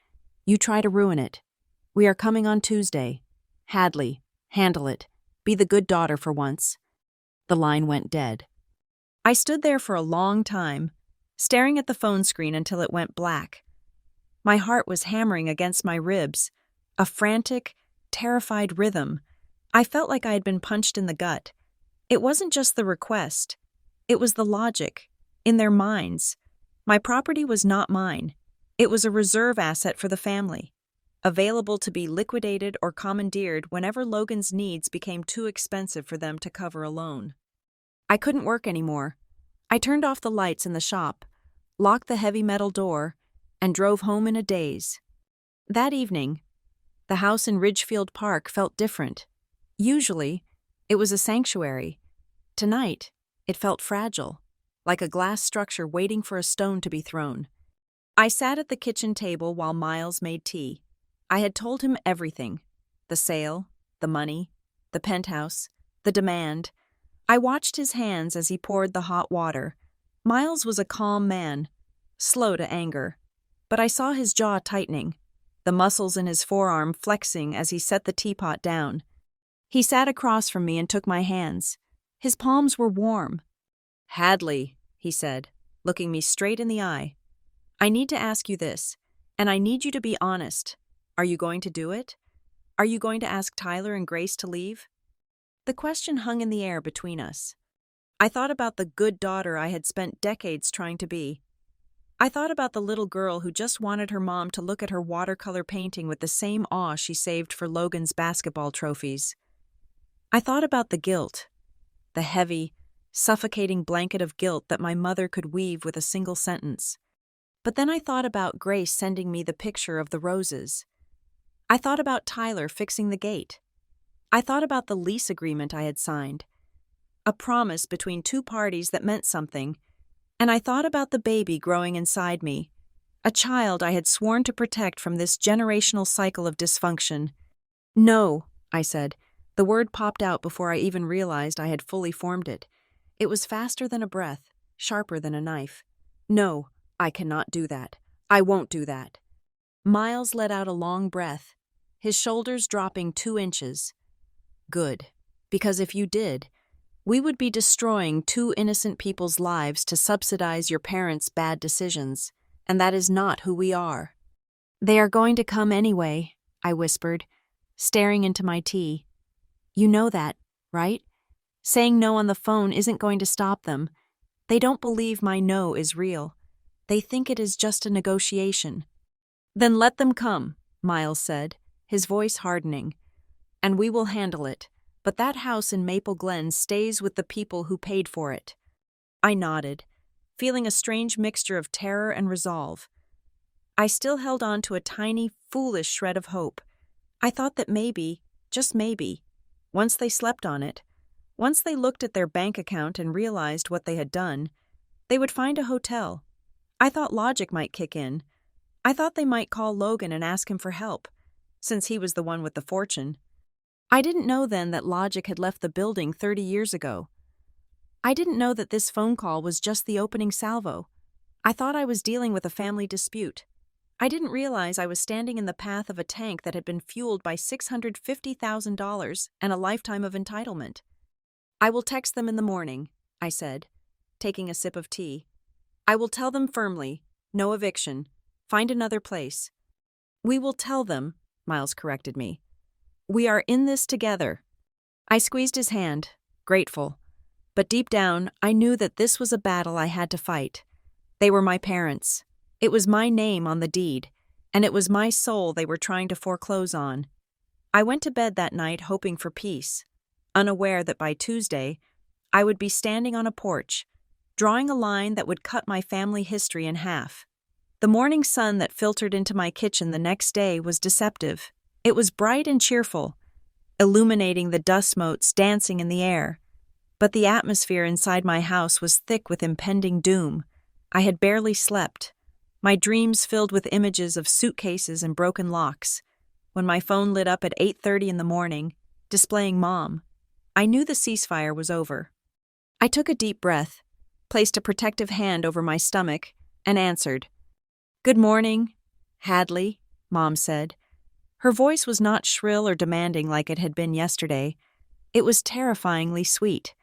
you try to ruin it. We are coming on Tuesday. Hadley, handle it. Be the good daughter for once." The line went dead. I stood there for a long time, staring at the phone screen until it went black. My heart was hammering against my ribs, a frantic, terrified rhythm. I felt like I had been punched in the gut. It wasn't just the request. It was the logic. In their minds, my property was not mine. It was a reserve asset for the family, available to be liquidated or commandeered whenever Logan's needs became too expensive for them to cover alone. I couldn't work anymore. I turned off the lights in the shop, locked the heavy metal door, and drove home in a daze. That evening, the house in Ridgefield Park felt different. Usually, it was a sanctuary. Tonight, it felt fragile, like a glass structure waiting for a stone to be thrown. I sat at the kitchen table while Miles made tea. I had told him everything: the sale, the money, the penthouse, the demand. I watched his hands as he poured the hot water. Miles was a calm man, slow to anger, but I saw his jaw tightening, the muscles in his forearm flexing as he set the teapot down. He sat across from me and took my hands. His palms were warm. "Hadley," he said, looking me straight in the eye, "I need to ask you this, and I need you to be honest. Are you going to do it? Are you going to ask Tyler and Grace to leave?" The question hung in the air between us. I thought about the good daughter I had spent decades trying to be. I thought about the little girl who just wanted her mom to look at her watercolor painting with the same awe she saved for Logan's basketball trophies. I thought about the guilt, the heavy, suffocating blanket of guilt that my mother could weave with a single sentence. But then I thought about Grace sending me the picture of the roses. I thought about Tyler fixing the gate. I thought about the lease agreement I had signed, a promise between 2 parties that meant something, and I thought about the baby growing inside me, a child I had sworn to protect from this generational cycle of dysfunction. "No," I said, The word popped out before I even realized I had fully formed it. It was faster than a breath, sharper than a knife. No, I cannot do that. I won't do that. Miles let out a long breath, his shoulders dropping 2 inches. Good, because if you did, we would be destroying 2 innocent people's lives to subsidize your parents' bad decisions, and that is not who we are. They are going to come anyway, I whispered, staring into my tea. You know that, right? Saying no on the phone isn't going to stop them. They don't believe my no is real. They think it is just a negotiation. Then let them come, Miles said, his voice hardening. And we will handle it, but that house in Maple Glen stays with the people who paid for it. I nodded, feeling a strange mixture of terror and resolve. I still held on to a tiny, foolish shred of hope. I thought that maybe, just maybe, once they slept on it, once they looked at their bank account and realized what they had done, they would find a hotel. I thought logic might kick in. I thought they might call Logan and ask him for help, since he was the one with the fortune. I didn't know then that logic had left the building 30 years ago. I didn't know that this phone call was just the opening salvo. I thought I was dealing with a family dispute. I didn't realize I was standing in the path of a tank that had been fueled by $650,000 and a lifetime of entitlement. I will text them in the morning, I said, taking a sip of tea. I will tell them firmly, no eviction, find another place. We will tell them, Miles corrected me. We are in this together. I squeezed his hand, grateful. But deep down, I knew that this was a battle I had to fight. They were my parents. It was my name on the deed, and it was my soul they were trying to foreclose on. I went to bed that night hoping for peace, unaware that by Tuesday, I would be standing on a porch, drawing a line that would cut my family history in half. The morning sun that filtered into my kitchen the next day was deceptive. It was bright and cheerful, illuminating the dust motes dancing in the air. But the atmosphere inside my house was thick with impending doom. I had barely slept, my dreams filled with images of suitcases and broken locks. When my phone lit up at 8:30 in the morning, displaying Mom, I knew the ceasefire was over. I took a deep breath, placed a protective hand over my stomach, and answered. Good morning, Hadley, Mom said. Her voice was not shrill or demanding like it had been yesterday. It was terrifyingly sweet.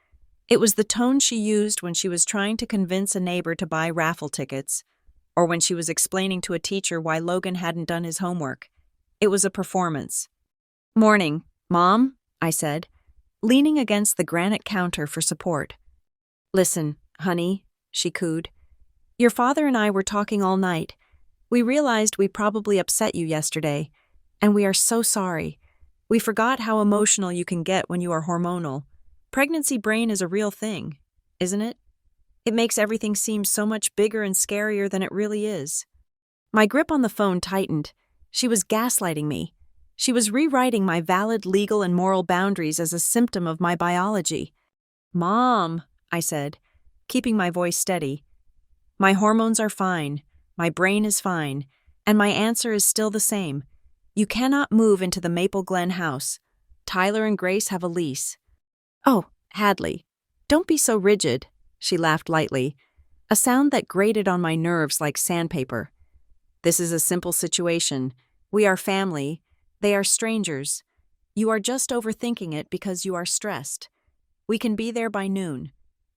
It was the tone she used when she was trying to convince a neighbor to buy raffle tickets, or when she was explaining to a teacher why Logan hadn't done his homework. It was a performance. Morning, Mom, I said, leaning against the granite counter for support. Listen, honey, she cooed. Your father and I were talking all night. We realized we probably upset you yesterday, and we are so sorry. We forgot how emotional you can get when you are hormonal. Pregnancy brain is a real thing, isn't it? It makes everything seem so much bigger and scarier than it really is. My grip on the phone tightened. She was gaslighting me. She was rewriting my valid legal and moral boundaries as a symptom of my biology. Mom, I said, keeping my voice steady. My hormones are fine, my brain is fine, and my answer is still the same. You cannot move into the Maple Glen house. Tyler and Grace have a lease. Oh, Hadley, don't be so rigid, she laughed lightly, a sound that grated on my nerves like sandpaper. This is a simple situation. We are family. They are strangers. You are just overthinking it because you are stressed. We can be there by noon.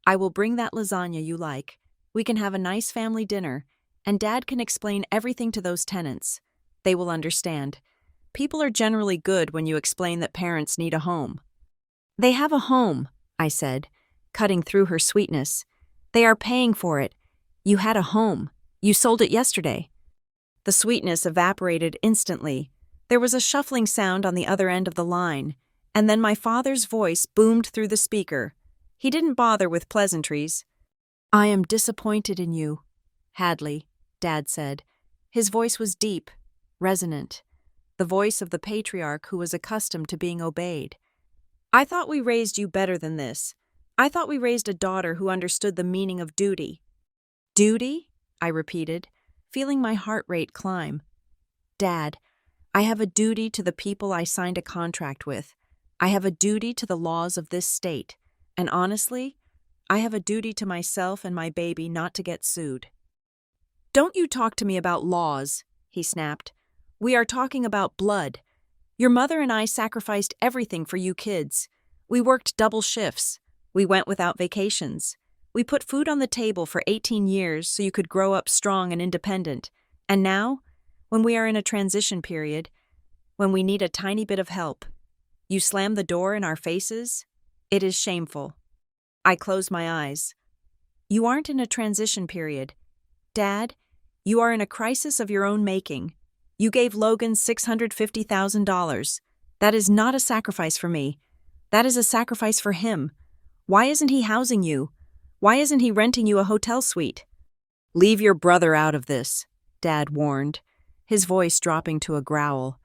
I will bring that lasagna you like. We can have a nice family dinner, and Dad can explain everything to those tenants. They will understand. People are generally good when you explain that parents need a home. They have a home, I said, cutting through her sweetness. They are paying for it. You had a home. You sold it yesterday. The sweetness evaporated instantly. There was a shuffling sound on the other end of the line, and then my father's voice boomed through the speaker. He didn't bother with pleasantries. I am disappointed in you, Hadley, Dad said. His voice was deep, resonant, the voice of the patriarch who was accustomed to being obeyed. I thought we raised you better than this. I thought we raised a daughter who understood the meaning of duty. Duty? I repeated, feeling my heart rate climb. Dad, I have a duty to the people I signed a contract with. I have a duty to the laws of this state, and honestly, I have a duty to myself and my baby not to get sued." "Don't you talk to me about laws," he snapped. "We are talking about blood. Your mother and I sacrificed everything for you kids. We worked double shifts. We went without vacations. We put food on the table for 18 years so you could grow up strong and independent. And now, when we are in a transition period, when we need a tiny bit of help, you slam the door in our faces? It is shameful." I closed my eyes. "You aren't in a transition period. Dad, you are in a crisis of your own making. You gave Logan $650,000. That is not a sacrifice for me. That is a sacrifice for him. Why isn't he housing you? Why isn't he renting you a hotel suite?" "Leave your brother out of this," Dad warned, his voice dropping to a growl.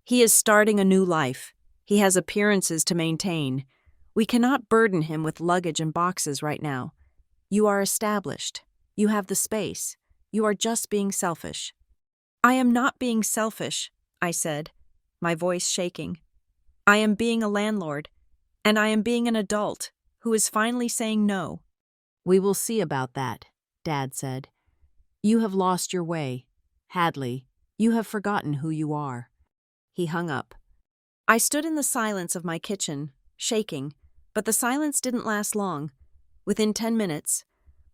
"He is starting a new life. He has appearances to maintain. We cannot burden him with luggage and boxes right now. You are established. You have the space. You are just being selfish." "I am not being selfish," I said, my voice shaking. "I am being a landlord, and I am being an adult who is finally saying no." "We will see about that," Dad said. "You have lost your way. Hadley, you have forgotten who you are." He hung up. I stood in the silence of my kitchen, shaking, but the silence didn't last long. Within 10 minutes,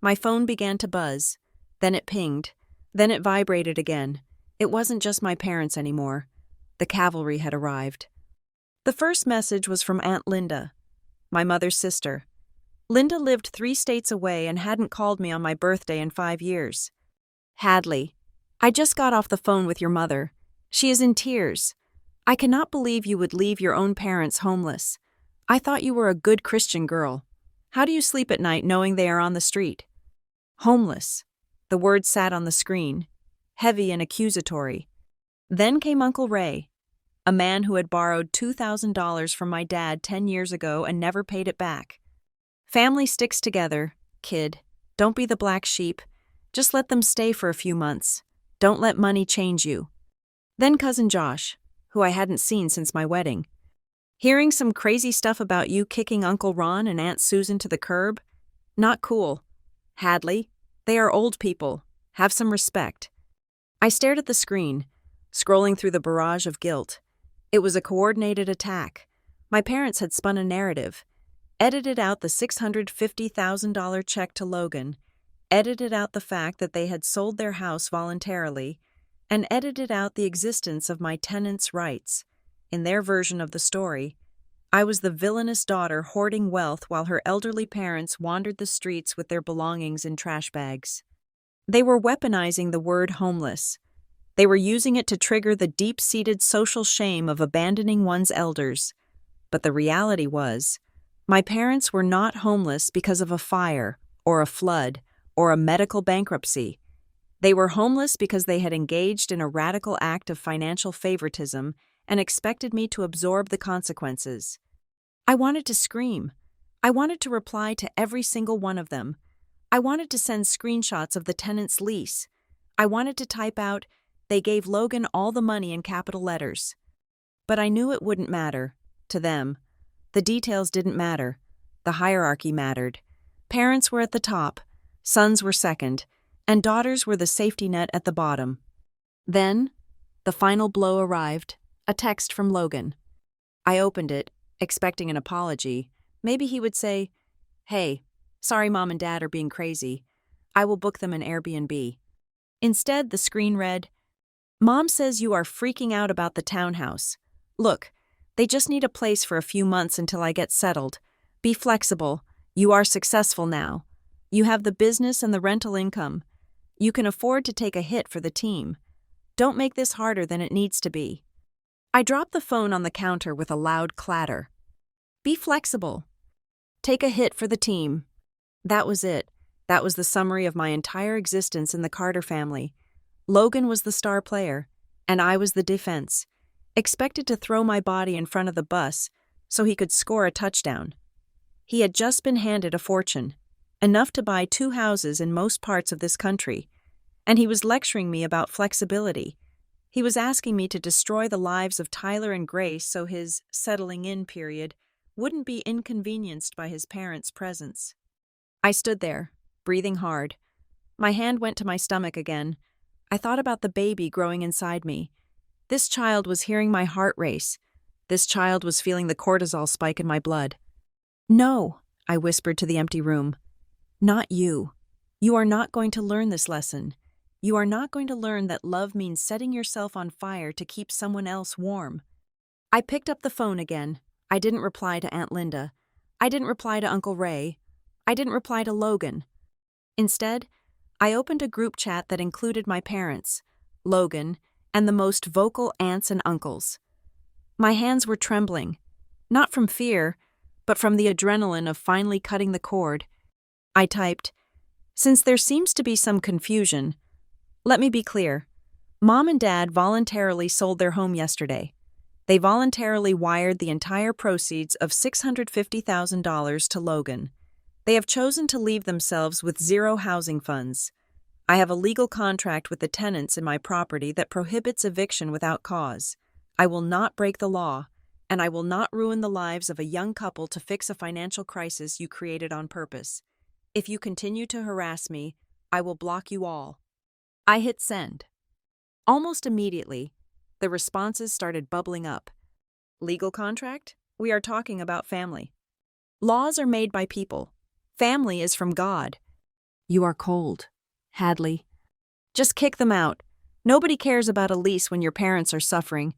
my phone began to buzz. Then it pinged. Then it vibrated again. It wasn't just my parents anymore. The cavalry had arrived. The first message was from Aunt Linda, my mother's sister. Linda lived 3 states away and hadn't called me on my birthday in 5 years. "Hadley, I just got off the phone with your mother. She is in tears. I cannot believe you would leave your own parents homeless. I thought you were a good Christian girl. How do you sleep at night knowing they are on the street?" Homeless. The word sat on the screen, heavy and accusatory. Then came Uncle Ray, a man who had borrowed $2,000 from my dad 10 years ago and never paid it back. "Family sticks together, kid. Don't be the black sheep. Just let them stay for a few months. Don't let money change you." Then Cousin Josh, who I hadn't seen since my wedding. "Hearing some crazy stuff about you kicking Uncle Ron and Aunt Susan to the curb? Not cool. Hadley, they are old people. Have some respect." I stared at the screen, scrolling through the barrage of guilt. It was a coordinated attack. My parents had spun a narrative, edited out the $650,000 check to Logan, edited out the fact that they had sold their house voluntarily, and edited out the existence of my tenants' rights. In their version of the story, I was the villainous daughter hoarding wealth while her elderly parents wandered the streets with their belongings in trash bags. They were weaponizing the word homeless. They were using it to trigger the deep-seated social shame of abandoning one's elders. But the reality was, my parents were not homeless because of a fire, or a flood, or a medical bankruptcy. They were homeless because they had engaged in a radical act of financial favoritism and expected me to absorb the consequences. I wanted to scream. I wanted to reply to every single one of them. I wanted to send screenshots of the tenant's lease. I wanted to type out, "They gave Logan all the money" in capital letters. But I knew it wouldn't matter. To them. The details didn't matter. The hierarchy mattered. Parents were at the top, sons were second, and daughters were the safety net at the bottom. Then, the final blow arrived, a text from Logan. I opened it, expecting an apology. Maybe he would say, "Hey, sorry Mom and Dad are being crazy. I will book them an Airbnb." Instead, the screen read, "Mom says you are freaking out about the townhouse. Look, they just need a place for a few months until I get settled. Be flexible. You are successful now. You have the business and the rental income. You can afford to take a hit for the team. Don't make this harder than it needs to be." I dropped the phone on the counter with a loud clatter. Be flexible. Take a hit for the team. That was it. That was the summary of my entire existence in the Carter family. Logan was the star player, and I was the defense, expected to throw my body in front of the bus so he could score a touchdown. He had just been handed a fortune, enough to buy 2 houses in most parts of this country, and he was lecturing me about flexibility. He was asking me to destroy the lives of Tyler and Grace so his settling in period wouldn't be inconvenienced by his parents' presence. I stood there, breathing hard. My hand went to my stomach again. I thought about the baby growing inside me. This child was hearing my heart race. This child was feeling the cortisol spike in my blood. "No," I whispered to the empty room. "Not you. You are not going to learn this lesson. You are not going to learn that love means setting yourself on fire to keep someone else warm." I picked up the phone again. I didn't reply to Aunt Linda. I didn't reply to Uncle Ray. I didn't reply to Logan. Instead, I opened a group chat that included my parents, Logan, and the most vocal aunts and uncles. My hands were trembling, not from fear, but from the adrenaline of finally cutting the cord. I typed, "Since there seems to be some confusion, let me be clear. Mom and Dad voluntarily sold their home yesterday. They voluntarily wired the entire proceeds of $650,000 to Logan. They have chosen to leave themselves with zero housing funds. I have a legal contract with the tenants in my property that prohibits eviction without cause. I will not break the law, and I will not ruin the lives of a young couple to fix a financial crisis you created on purpose. If you continue to harass me, I will block you all." I hit send. Almost immediately, the responses started bubbling up. Legal contract? We are talking about family. Laws are made by people. Family is from God. You are cold, Hadley. Just kick them out. Nobody cares about a lease when your parents are suffering.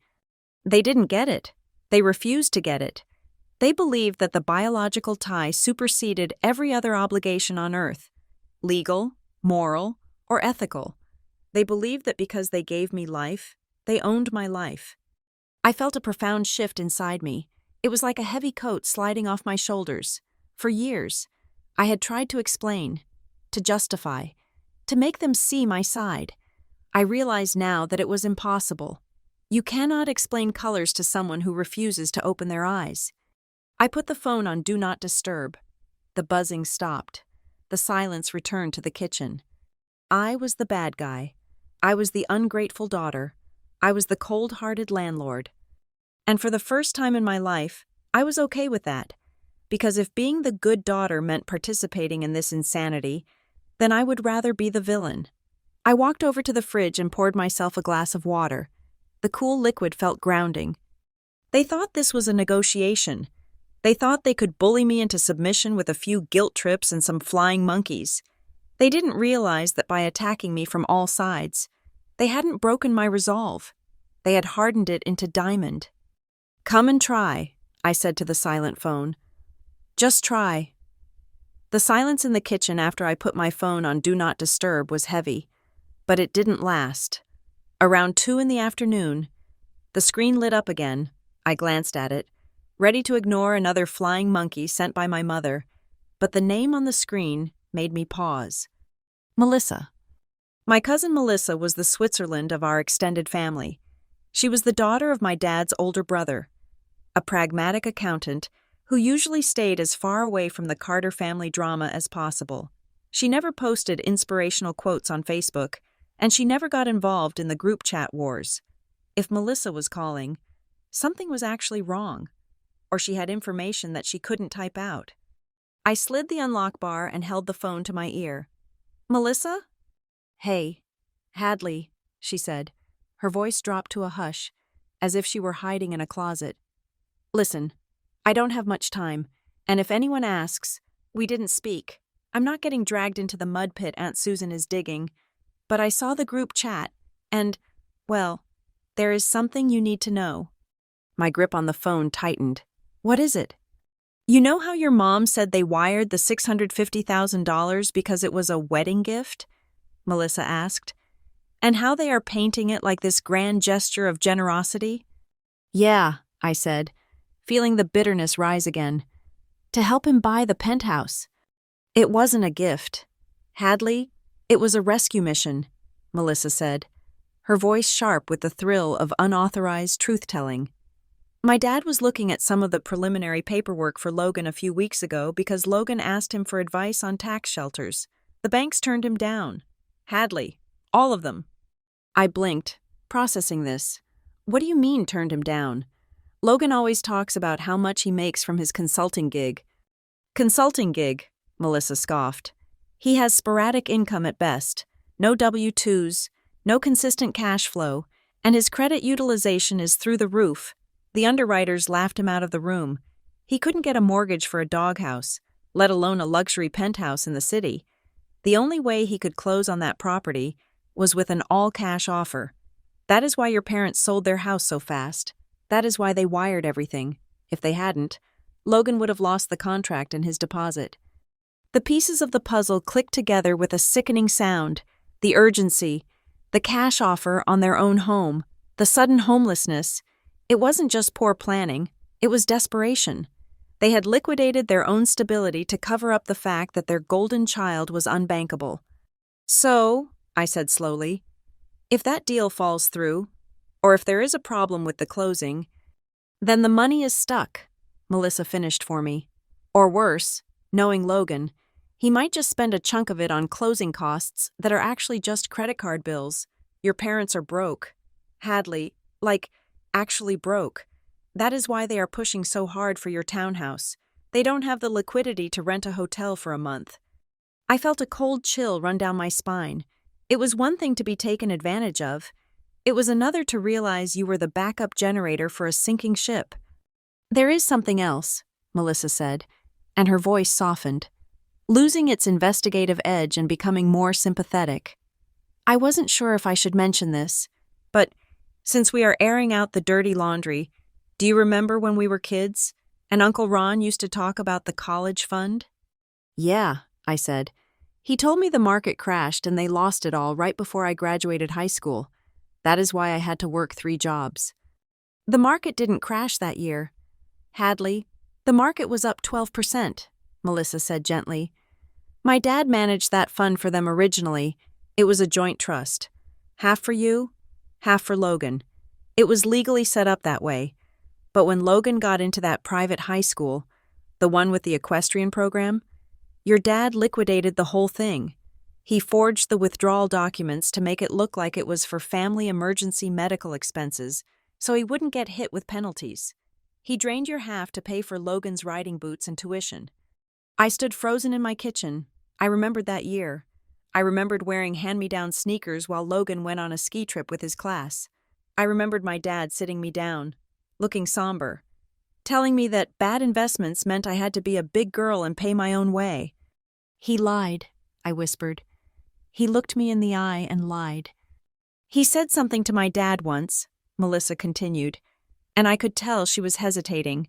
They didn't get it. They refused to get it. They believed that the biological tie superseded every other obligation on earth, legal, moral, or ethical. They believed that because they gave me life, they owned my life. I felt a profound shift inside me. It was like a heavy coat sliding off my shoulders. For years, I had tried to explain, to justify, to make them see my side. I realize now that it was impossible. You cannot explain colors to someone who refuses to open their eyes. I put the phone on Do Not Disturb. The buzzing stopped. The silence returned to the kitchen. I was the bad guy. I was the ungrateful daughter. I was the cold-hearted landlord. And for the first time in my life, I was okay with that. Because if being the good daughter meant participating in this insanity, then I would rather be the villain. I walked over to the fridge and poured myself a glass of water. The cool liquid felt grounding. They thought this was a negotiation. They thought they could bully me into submission with a few guilt trips and some flying monkeys. They didn't realize that by attacking me from all sides, they hadn't broken my resolve. They had hardened it into diamond. "Come and try," I said to the silent phone. "Just try." The silence in the kitchen after I put my phone on Do Not Disturb was heavy, but it didn't last. Around 2 in the afternoon, the screen lit up again. I glanced at it, ready to ignore another flying monkey sent by my mother, but the name on the screen made me pause. Melissa. My cousin Melissa was the Switzerland of our extended family. She was the daughter of my dad's older brother, a pragmatic accountant who usually stayed as far away from the Carter family drama as possible. She never posted inspirational quotes on Facebook, and she never got involved in the group chat wars. If Melissa was calling, something was actually wrong, or she had information that she couldn't type out. I slid the unlock bar and held the phone to my ear. "Melissa?" "Hey, Hadley," she said. Her voice dropped to a hush, as if she were hiding in a closet. "Listen, I don't have much time, and if anyone asks, we didn't speak. I'm not getting dragged into the mud pit Aunt Susan is digging, but I saw the group chat, and, well, there is something you need to know." My grip on the phone tightened. "What is it?" "You know how your mom said they wired the $650,000 because it was a wedding gift?" Melissa asked. "And how they are painting it like this grand gesture of generosity?" "Yeah," I said, feeling the bitterness rise again. "To help him buy the penthouse." "It wasn't a gift. Hadley, it was a rescue mission," Melissa said, her voice sharp with the thrill of unauthorized truth-telling. "My dad was looking at some of the preliminary paperwork for Logan a few weeks ago because Logan asked him for advice on tax shelters. The banks turned him down. Hadley, all of them." I blinked. processing this. What do you mean turned him down? Logan always talks about how much he makes from his consulting gig. Consulting gig, Melissa scoffed. He has sporadic income at best, no W-2s, no consistent cash flow, and his credit utilization is through the roof. The underwriters laughed him out of the room. He couldn't get a mortgage for a doghouse, let alone a luxury penthouse in the city. The only way he could close on that property was with an all-cash offer. That is why your parents sold their house so fast. That is why they wired everything. If they hadn't, Logan would have lost the contract and his deposit. The pieces of the puzzle clicked together with a sickening sound. The urgency, the cash offer on their own home, the sudden homelessness. It wasn't just poor planning, it was desperation. They had liquidated their own stability to cover up the fact that their golden child was unbankable. So, I said slowly, if that deal falls through, or if there is a problem with the closing, then the money is stuck, Melissa finished for me. Or worse, knowing Logan, he might just spend a chunk of it on closing costs that are actually just credit card bills. Your parents are broke. Hadley, actually broke. That is why they are pushing so hard for your townhouse. They don't have the liquidity to rent a hotel for a month. I felt a cold chill run down my spine. It was one thing to be taken advantage of. It was another to realize you were the backup generator for a sinking ship. There is something else, Melissa said, and her voice softened, losing its investigative edge and becoming more sympathetic. I wasn't sure if I should mention this, but since we are airing out the dirty laundry, do you remember when we were kids and Uncle Ron used to talk about the college fund? Yeah, I said. He told me the market crashed and they lost it all right before I graduated high school. That is why I had to work 3 jobs. The market didn't crash that year. Hadley, the market was up 12%, Melissa said gently. My dad managed that fund for them originally. It was a joint trust. Half for you, half for Logan. It was legally set up that way. But when Logan got into that private high school, the one with the equestrian program, your dad liquidated the whole thing. He forged the withdrawal documents to make it look like it was for family emergency medical expenses, so he wouldn't get hit with penalties. He drained your half to pay for Logan's riding boots and tuition. I stood frozen in my kitchen. I remembered that year. I remembered wearing hand-me-down sneakers while Logan went on a ski trip with his class. I remembered my dad sitting me down, looking somber, telling me that bad investments meant I had to be a big girl and pay my own way. He lied, I whispered. He looked me in the eye and lied. He said something to my dad once, Melissa continued, and I could tell she was hesitating,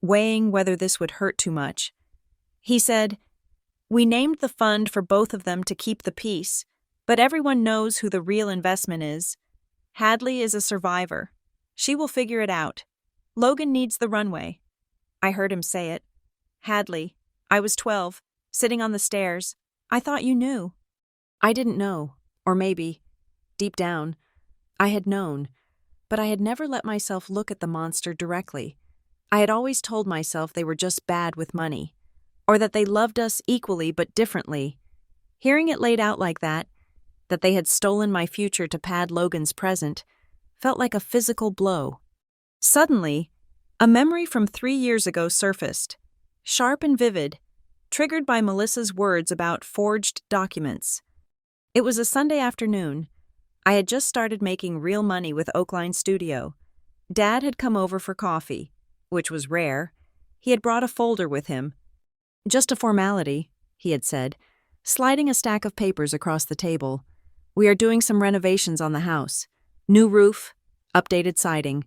weighing whether this would hurt too much. He said, "We named the fund for both of them to keep the peace, but everyone knows who the real investment is. Hadley is a survivor. She will figure it out. Logan needs the runway." I heard him say it. Hadley. I was 12, sitting on the stairs. I thought you knew. I didn't know, or maybe, deep down, I had known, but I had never let myself look at the monster directly. I had always told myself they were just bad with money, or that they loved us equally but differently. Hearing it laid out like that they had stolen my future to pad Logan's present, felt like a physical blow. Suddenly, a memory from 3 years ago surfaced, sharp and vivid, triggered by Melissa's words about forged documents. It was a Sunday afternoon. I had just started making real money with Oakline Studio. Dad had come over for coffee, which was rare. He had brought a folder with him. "Just a formality," he had said, sliding a stack of papers across the table. "We are doing some renovations on the house. New roof, updated siding.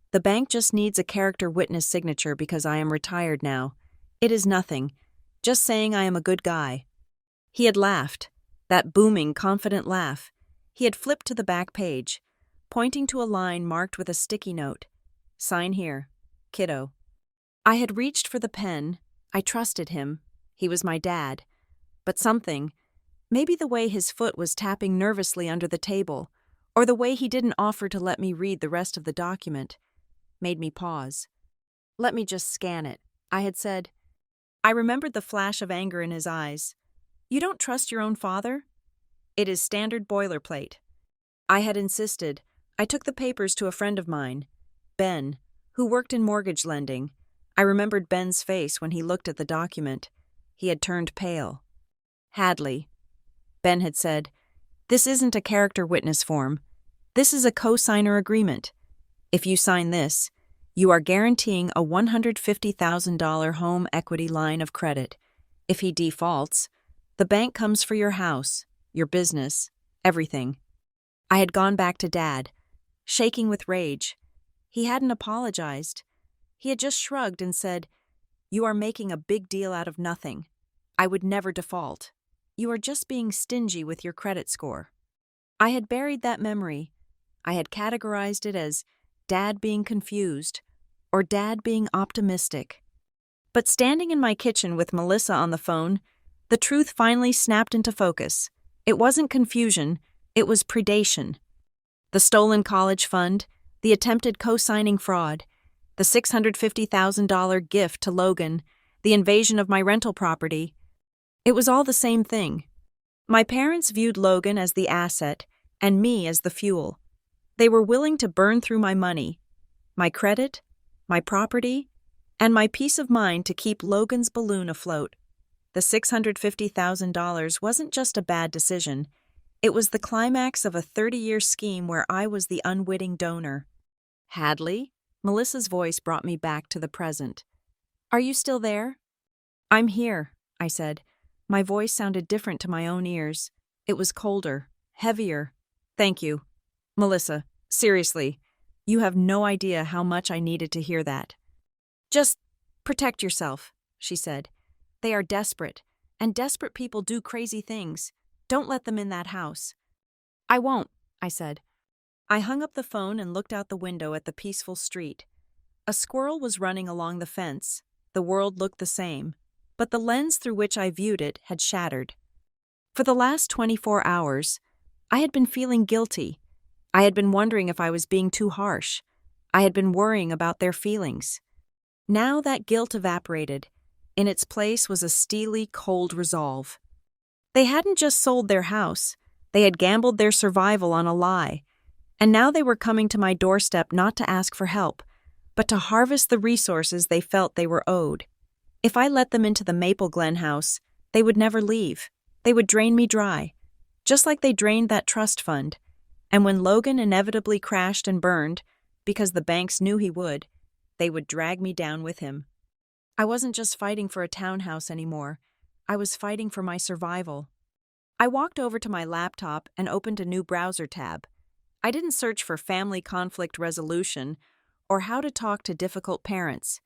The bank just needs a character witness signature because I am retired now. It is nothing. Just saying I am a good guy." He had laughed, that booming, confident laugh. He had flipped to the back page, pointing to a line marked with a sticky note. "Sign here, kiddo." I had reached for the pen. I trusted him. He was my dad. But something, maybe the way his foot was tapping nervously under the table, or the way he didn't offer to let me read the rest of the document, made me pause. "Let me just scan it," I had said. I remembered the flash of anger in his eyes. "You don't trust your own father?" "It is standard boilerplate." I had insisted, I took the papers to a friend of mine, Ben, who worked in mortgage lending. I remembered Ben's face when he looked at the document. He had turned pale. "Hadley," Ben had said, "this isn't a character witness form. This is a co-signer agreement. If you sign this, you are guaranteeing a $150,000 home equity line of credit. If he defaults, the bank comes for your house, your business, everything." I had gone back to Dad, shaking with rage. He hadn't apologized. He had just shrugged and said, "You are making a big deal out of nothing. I would never default. You are just being stingy with your credit score." I had buried that memory. I had categorized it as Dad being confused or Dad being optimistic. But standing in my kitchen with Melissa on the phone, the truth finally snapped into focus. It wasn't confusion, it was predation. The stolen college fund, the attempted co-signing fraud, the $650,000 gift to Logan, the invasion of my rental property. It was all the same thing. My parents viewed Logan as the asset and me as the fuel. They were willing to burn through my money, my credit, my property, and my peace of mind to keep Logan's balloon afloat. The $650,000 wasn't just a bad decision. It was the climax of a 30-year scheme where I was the unwitting donor. "Hadley?" Melissa's voice brought me back to the present. "Are you still there?" "I'm here," I said. My voice sounded different to my own ears. It was colder, heavier. "Thank you. Melissa, seriously, you have no idea how much I needed to hear that." "Just protect yourself," she said. "They are desperate, and desperate people do crazy things. Don't let them in that house." "I won't," I said. I hung up the phone and looked out the window at the peaceful street. A squirrel was running along the fence. The world looked the same, but the lens through which I viewed it had shattered. For the last 24 hours, I had been feeling guilty. I had been wondering if I was being too harsh. I had been worrying about their feelings. Now that guilt evaporated. In its place was a steely, cold resolve. They hadn't just sold their house. They had gambled their survival on a lie. And now they were coming to my doorstep not to ask for help, but to harvest the resources they felt they were owed. If I let them into the Maple Glen house, they would never leave. They would drain me dry, just like they drained that trust fund. And when Logan inevitably crashed and burned, because the banks knew he would, they would drag me down with him. I wasn't just fighting for a townhouse anymore. I was fighting for my survival. I walked over to my laptop and opened a new browser tab. I didn't search for family conflict resolution or how to talk to difficult parents.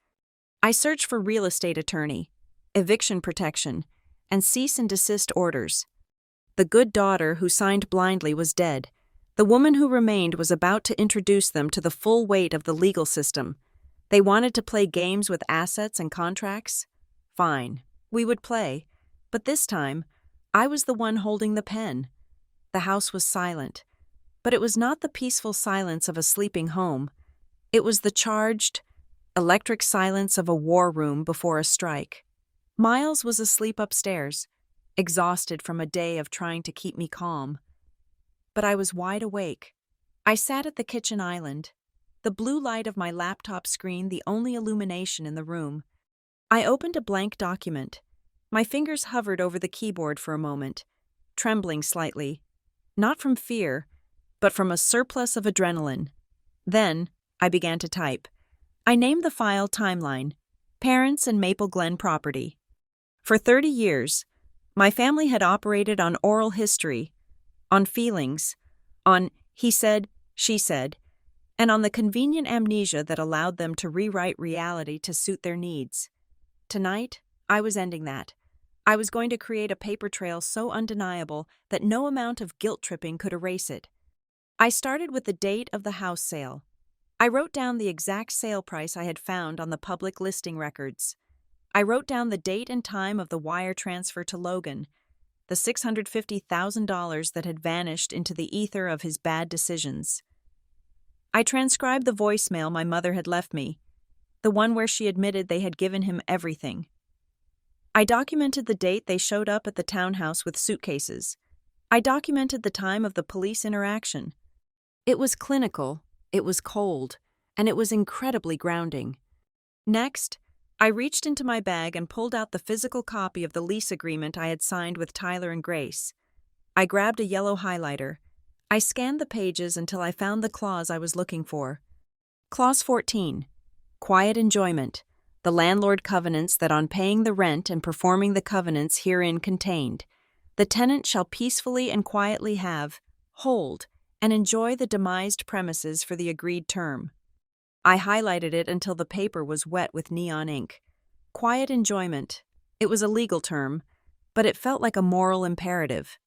I searched for real estate attorney, eviction protection, and cease and desist orders. The good daughter who signed blindly was dead. The woman who remained was about to introduce them to the full weight of the legal system. They wanted to play games with assets and contracts? Fine, we would play. But this time, I was the one holding the pen. The house was silent. But it was not the peaceful silence of a sleeping home. It was the charged, electric silence of a war room before a strike. Miles was asleep upstairs, exhausted from a day of trying to keep me calm. But I was wide awake. I sat at the kitchen island, the blue light of my laptop screen the only illumination in the room. I opened a blank document. My fingers hovered over the keyboard for a moment, trembling slightly, not from fear, but from a surplus of adrenaline. Then, I began to type. I named the file Timeline, Parents and Maple Glen Property. For 30 years, my family had operated on oral history, on feelings, on he said, she said, and on the convenient amnesia that allowed them to rewrite reality to suit their needs. Tonight, I was ending that. I was going to create a paper trail so undeniable that no amount of guilt-tripping could erase it. I started with the date of the house sale. I wrote down the exact sale price I had found on the public listing records. I wrote down the date and time of the wire transfer to Logan, the $650,000 that had vanished into the ether of his bad decisions. I transcribed the voicemail my mother had left me, the one where she admitted they had given him everything. I documented the date they showed up at the townhouse with suitcases. I documented the time of the police interaction. It was clinical, it was cold, and it was incredibly grounding. Next, I reached into my bag and pulled out the physical copy of the lease agreement I had signed with Tyler and Grace. I grabbed a yellow highlighter. I scanned the pages until I found the clause I was looking for. Clause 14. Quiet enjoyment. The landlord covenants that on paying the rent and performing the covenants herein contained, the tenant shall peacefully and quietly have, hold, and enjoy the demised premises for the agreed term. I highlighted it until the paper was wet with neon ink. Quiet enjoyment. It was a legal term, but it felt like a moral imperative.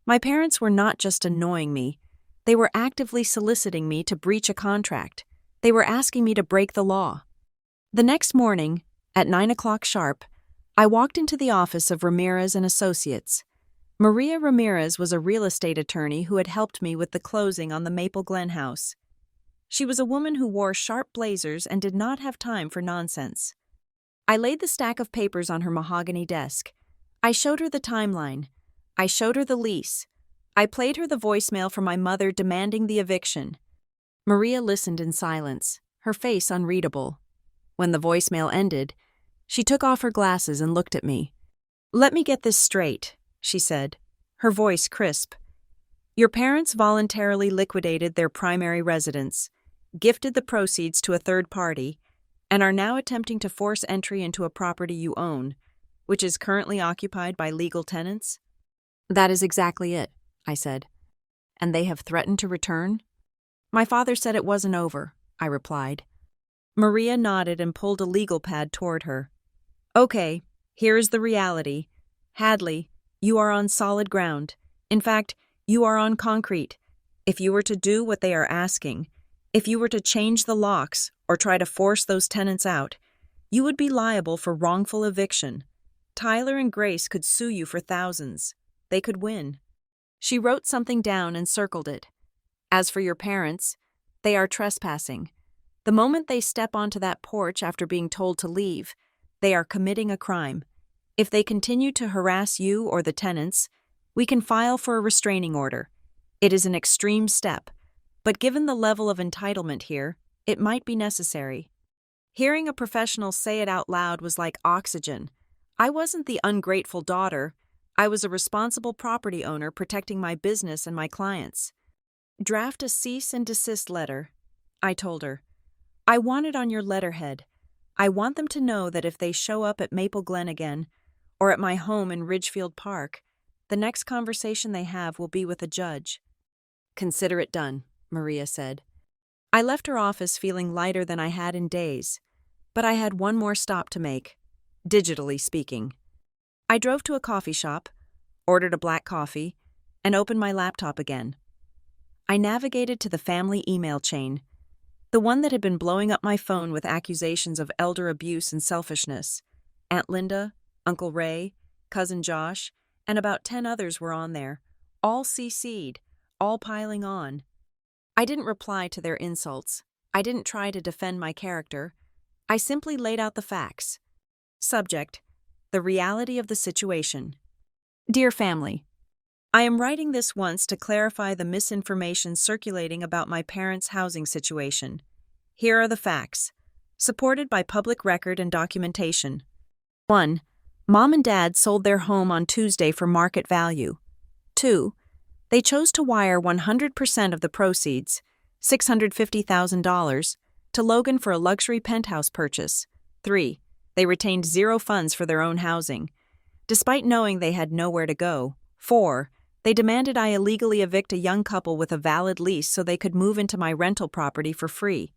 My parents were not just annoying me, they were actively soliciting me to breach a contract. They were asking me to break the law. The next morning, at 9 o'clock sharp, I walked into the office of Ramirez and Associates. Maria Ramirez was a real estate attorney who had helped me with the closing on the Maple Glen house. She was a woman who wore sharp blazers and did not have time for nonsense. I laid the stack of papers on her mahogany desk. I showed her the timeline. I showed her the lease. I played her the voicemail from my mother demanding the eviction. Maria listened in silence, her face unreadable. When the voicemail ended, she took off her glasses and looked at me. "Let me get this straight," she said, her voice crisp. "Your parents voluntarily liquidated their primary residence, gifted the proceeds to a third party, and are now attempting to force entry into a property you own, which is currently occupied by legal tenants?" "That is exactly it," I said. "And they have threatened to return?" "My father said it wasn't over," I replied. Maria nodded and pulled a legal pad toward her. "Okay, here's the reality. Hadley, you are on solid ground. In fact, you are on concrete. If you were to do what they are asking, if you were to change the locks or try to force those tenants out, you would be liable for wrongful eviction. Tyler and Grace could sue you for thousands. They could win." She wrote something down and circled it. "As for your parents, they are trespassing. The moment they step onto that porch after being told to leave, they are committing a crime. If they continue to harass you or the tenants, we can file for a restraining order. It is an extreme step, but given the level of entitlement here, it might be necessary." Hearing a professional say it out loud was like oxygen. I wasn't the ungrateful daughter. I was a responsible property owner protecting my business and my clients. "Draft a cease and desist letter," I told her. "I want it on your letterhead. I want them to know that if they show up at Maple Glen again, or at my home in Ridgefield Park, the next conversation they have will be with a judge." "Consider it done," Maria said. I left her office feeling lighter than I had in days, but I had one more stop to make, digitally speaking. I drove to a coffee shop, ordered a black coffee, and opened my laptop again. I navigated to the family email chain, the one that had been blowing up my phone with accusations of elder abuse and selfishness. Aunt Linda, Uncle Ray, Cousin Josh, and about 10 others were on there, all CC'd, all piling on. I didn't reply to their insults. I didn't try to defend my character. I simply laid out the facts. Subject: the reality of the situation. Dear family, I am writing this once to clarify the misinformation circulating about my parents' housing situation. Here are the facts, supported by public record and documentation. 1. Mom and Dad sold their home on Tuesday for market value. 2. They chose to wire 100% of the proceeds, $650,000, to Logan for a luxury penthouse purchase. 3. They retained zero funds for their own housing, despite knowing they had nowhere to go. 4. They demanded I illegally evict a young couple with a valid lease so they could move into my rental property for free.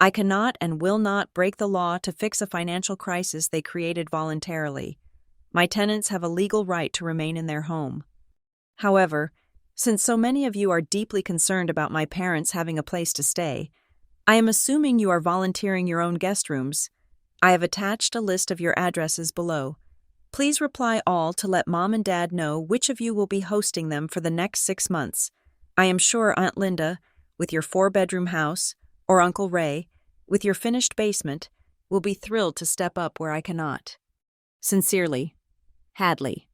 I cannot and will not break the law to fix a financial crisis they created voluntarily. My tenants have a legal right to remain in their home. However, since so many of you are deeply concerned about my parents having a place to stay, I am assuming you are volunteering your own guest rooms. I have attached a list of your addresses below. Please reply all to let Mom and Dad know which of you will be hosting them for the next 6 months. I am sure Aunt Linda, with your 4-bedroom house, or Uncle Ray, with your finished basement, will be thrilled to step up where I cannot. Sincerely, Hadley.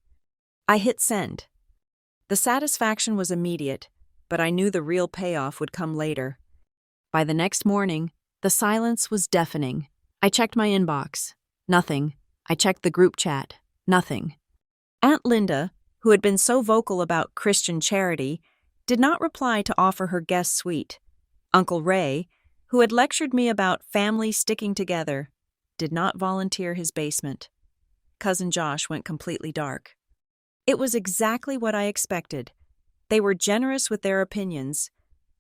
I hit send. The satisfaction was immediate. but I knew the real payoff would come later. By the next morning, the silence was deafening. I checked my inbox. Nothing. I checked the group chat. Nothing. Aunt Linda, who had been so vocal about Christian charity, did not reply to offer her guest suite. Uncle Ray, who had lectured me about family sticking together, did not volunteer his basement. Cousin Josh went completely dark. It was exactly what I expected. They were generous with their opinions,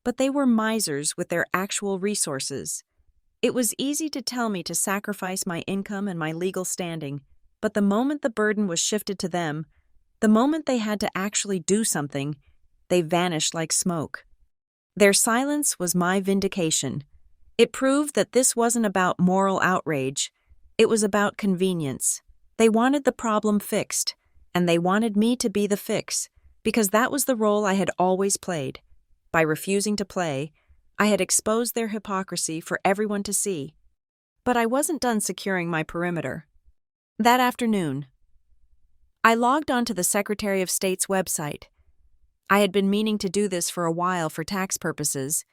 but they were misers with their actual resources. It was easy to tell me to sacrifice my income and my legal standing, but the moment the burden was shifted to them, the moment they had to actually do something, they vanished like smoke. Their silence was my vindication. It proved that this wasn't about moral outrage. It was about convenience. They wanted the problem fixed, and they wanted me to be the fix, because that was the role I had always played. By refusing to play, I had exposed their hypocrisy for everyone to see. But I wasn't done securing my perimeter. That afternoon, I logged onto the Secretary of State's website. I had been meaning to do this for a while for tax purposes,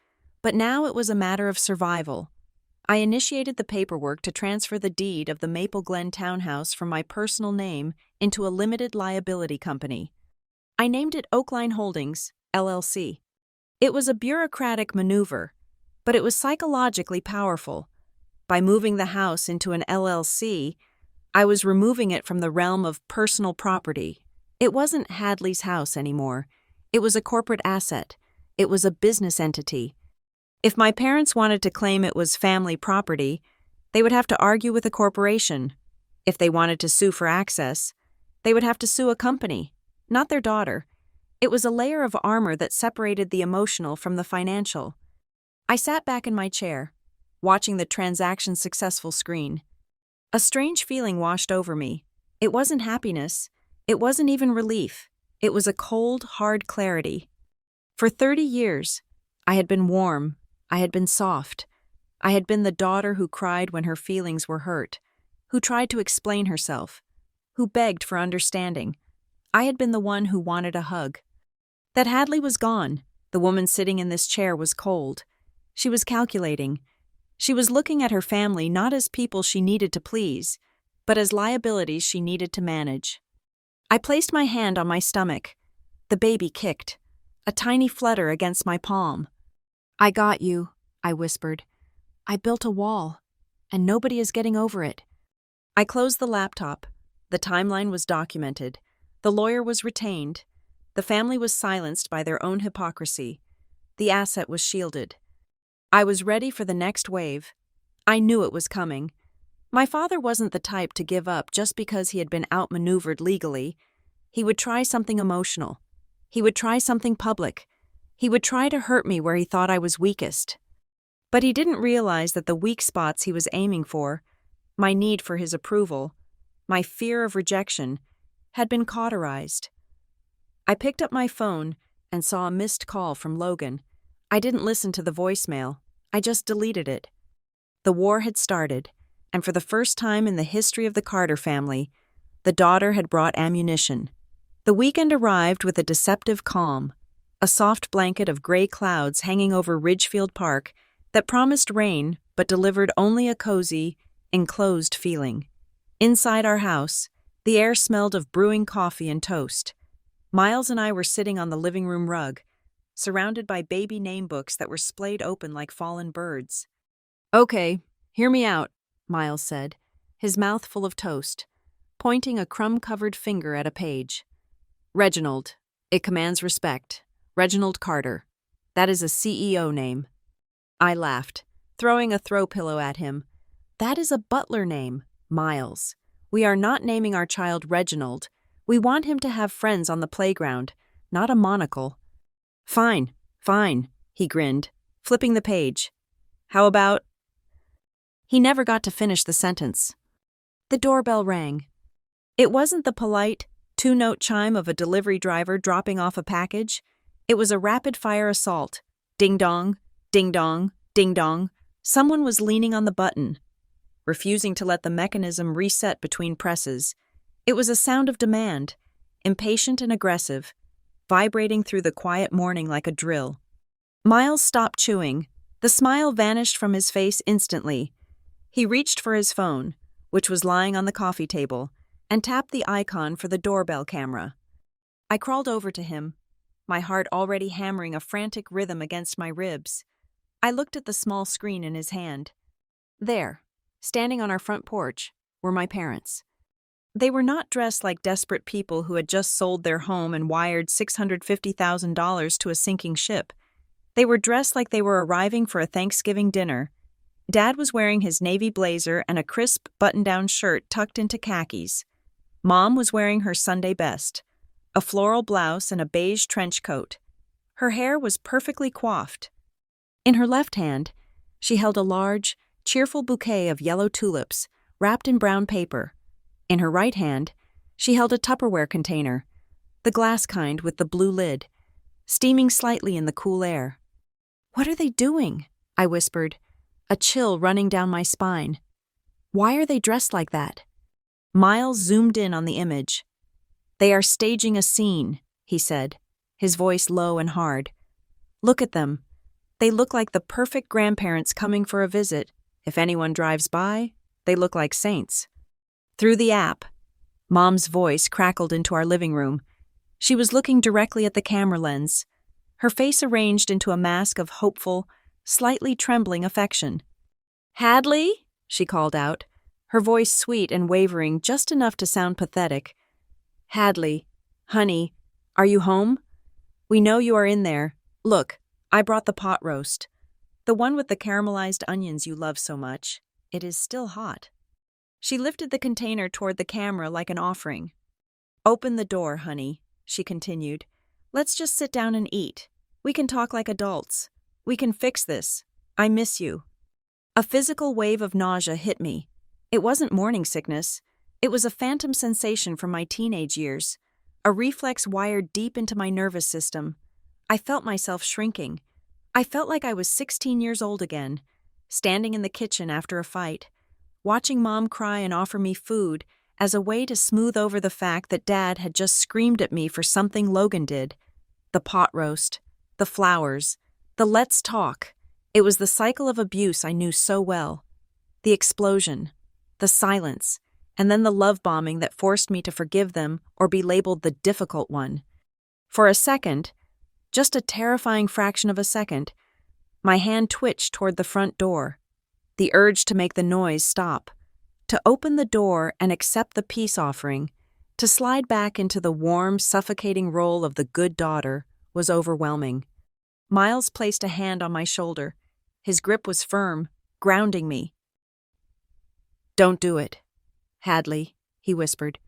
but now it was a matter of survival. I initiated the paperwork to transfer the deed of the Maple Glen townhouse from my personal name into a limited liability company. I named it Oakline Holdings, LLC. It was a bureaucratic maneuver, but it was psychologically powerful. By moving the house into an LLC, I was removing it from the realm of personal property. It wasn't Hadley's house anymore. It was a corporate asset. It was a business entity. If my parents wanted to claim it was family property, they would have to argue with a corporation. If they wanted to sue for access, they would have to sue a company, not their daughter. It was a layer of armor that separated the emotional from the financial. I sat back in my chair, watching the transaction's successful screen. A strange feeling washed over me. It wasn't happiness. It wasn't even relief. It was a cold, hard clarity. For 30 years, I had been warm. I had been soft. I had been the daughter who cried when her feelings were hurt, who tried to explain herself, who begged for understanding. I had been the one who wanted a hug. That Hadley was gone. The woman sitting in this chair was cold. She was calculating. She was looking at her family not as people she needed to please, but as liabilities she needed to manage. I placed my hand on my stomach. The baby kicked, a tiny flutter against my palm. "I got you," I whispered. "I built a wall, and nobody is getting over it." I closed the laptop. The timeline was documented. The lawyer was retained. The family was silenced by their own hypocrisy. The asset was shielded. I was ready for the next wave. I knew it was coming. My father wasn't the type to give up just because he had been outmaneuvered legally. He would try something emotional. He would try something public. He would try to hurt me where he thought I was weakest. But he didn't realize that the weak spots he was aiming for, my need for his approval, my fear of rejection, had been cauterized. I picked up my phone and saw a missed call from Logan. I didn't listen to the voicemail. I just deleted it. The war had started, and for the first time in the history of the Carter family, the daughter had brought ammunition. The weekend arrived with a deceptive calm, a soft blanket of gray clouds hanging over Ridgefield Park that promised rain but delivered only a cozy, enclosed feeling. Inside our house, the air smelled of brewing coffee and toast. Miles and I were sitting on the living room rug, surrounded by baby name books that were splayed open like fallen birds. "Okay, hear me out," Miles said, his mouth full of toast, pointing a crumb-covered finger at a page. "Reginald. It commands respect. Reginald Carter. That is a CEO name." I laughed, throwing a throw pillow at him. "That is a butler name, Miles. We are not naming our child Reginald. We want him to have friends on the playground, not a monocle." Fine, he grinned, flipping the page. "How about—" He never got to finish the sentence. The doorbell rang. It wasn't the polite, two-note chime of a delivery driver dropping off a package. It was a rapid-fire assault. Ding-dong, ding-dong, ding-dong. Someone was leaning on the button, refusing to let the mechanism reset between presses. It was a sound of demand, impatient and aggressive. vibrating through the quiet morning like a drill. Miles stopped chewing. The smile vanished from his face instantly. He reached for his phone, which was lying on the coffee table, and tapped the icon for the doorbell camera. I crawled over to him, my heart already hammering a frantic rhythm against my ribs. I looked at the small screen in his hand. There, standing on our front porch, were my parents. They were not dressed like desperate people who had just sold their home and wired $650,000 to a sinking ship. They were dressed like they were arriving for a Thanksgiving dinner. Dad was wearing his navy blazer and a crisp button-down shirt tucked into khakis. Mom was wearing her Sunday best, a floral blouse and a beige trench coat. Her hair was perfectly coiffed. In her left hand, she held a large, cheerful bouquet of yellow tulips wrapped in brown paper. In her right hand, she held a Tupperware container, the glass kind with the blue lid, steaming slightly in the cool air. "What are they doing?" I whispered, a chill running down my spine. "Why are they dressed like that?" Miles zoomed in on the image. "They are staging a scene," he said, his voice low and hard. "Look at them. They look like the perfect grandparents coming for a visit. If anyone drives by, they look like saints." Through the app, Mom's voice crackled into our living room. She was looking directly at the camera lens, her face arranged into a mask of hopeful, slightly trembling affection. "Hadley?" she called out, her voice sweet and wavering just enough to sound pathetic. "Hadley, honey, are you home? We know you are in there. Look, I brought the pot roast. The one with the caramelized onions you love so much. It is still hot." She lifted the container toward the camera like an offering. "Open the door, honey," she continued. "Let's just sit down and eat. We can talk like adults. We can fix this. I miss you." A physical wave of nausea hit me. It wasn't morning sickness. It was a phantom sensation from my teenage years, a reflex wired deep into my nervous system. I felt myself shrinking. I felt like I was 16 years old again, standing in the kitchen after a fight, watching Mom cry and offer me food as a way to smooth over the fact that Dad had just screamed at me for something Logan did. The pot roast, the flowers, the let's talk. It was the cycle of abuse I knew so well. The explosion, the silence, and then the love bombing that forced me to forgive them or be labeled the difficult one. For a second, just a terrifying fraction of a second, my hand twitched toward the front door. The urge to make the noise stop, to open the door and accept the peace offering, to slide back into the warm, suffocating role of the good daughter, was overwhelming. Miles placed a hand on my shoulder. His grip was firm, grounding me. "Don't do it, Hadley," he whispered.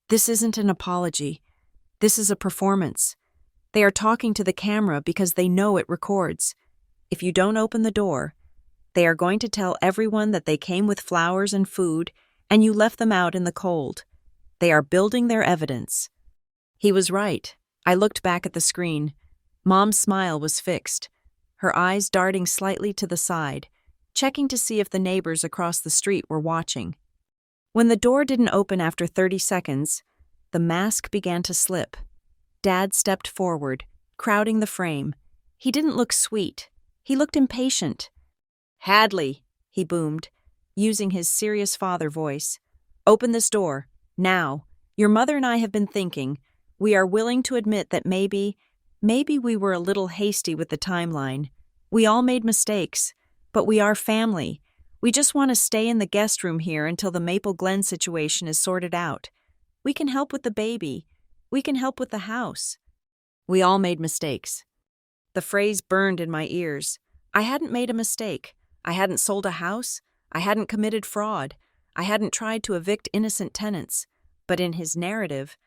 "This isn't an apology. This is a performance. They are talking to the camera because they know it records. If you don't open the door, they are going to tell everyone that they came with flowers and food and you left them out in the cold. They are building their evidence." He was right. I looked back at the screen. Mom's smile was fixed, her eyes darting slightly to the side, checking to see if the neighbors across the street were watching. When the door didn't open after 30 seconds, the mask began to slip. Dad stepped forward, crowding the frame. He didn't look sweet. He looked impatient. "Hadley," he boomed, using his serious father voice. "Open this door, now. Your mother and I have been thinking. We are willing to admit that maybe we were a little hasty with the timeline. We all made mistakes, but we are family. We just want to stay in the guest room here until the Maple Glen situation is sorted out. We can help with the baby. We can help with the house." We all made mistakes. The phrase burned in my ears. I hadn't made a mistake. I hadn't sold a house. I hadn't committed fraud. I hadn't tried to evict innocent tenants. But in his narrative,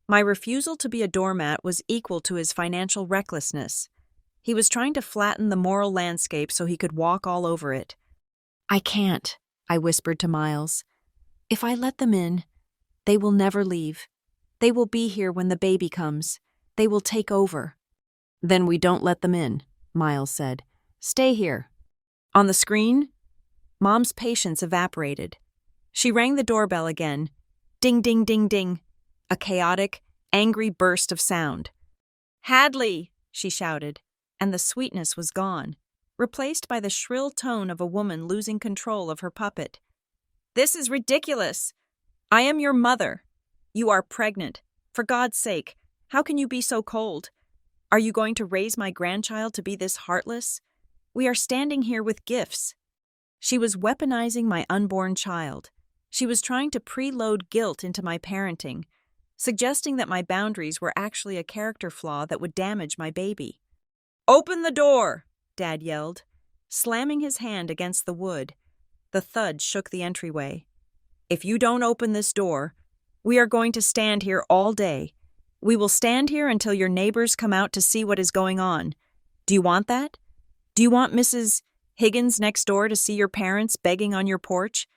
my refusal to be a doormat was equal to his financial recklessness. He was trying to flatten the moral landscape so he could walk all over it. "I can't," I whispered to Miles. "If I let them in, they will never leave. They will be here when the baby comes. They will take over." "Then we don't let them in," Miles said. "Stay here." On the screen, Mom's patience evaporated. She rang the doorbell again. Ding, ding, ding, ding. A chaotic, angry burst of sound. "Hadley!" she shouted, and the sweetness was gone, replaced by the shrill tone of a woman losing control of her puppet. "This is ridiculous! I am your mother. You are pregnant. For God's sake, how can you be so cold? Are you going to raise my grandchild to be this heartless? We are standing here with gifts." She was weaponizing my unborn child. She was trying to preload guilt into my parenting, suggesting that my boundaries were actually a character flaw that would damage my baby. "Open the door!" Dad yelled, slamming his hand against the wood. The thud shook the entryway. "If you don't open this door, we are going to stand here all day. We will stand here until your neighbors come out to see what is going on. Do you want that? Do you want Mrs. Higgins next door to see your parents begging on your porch?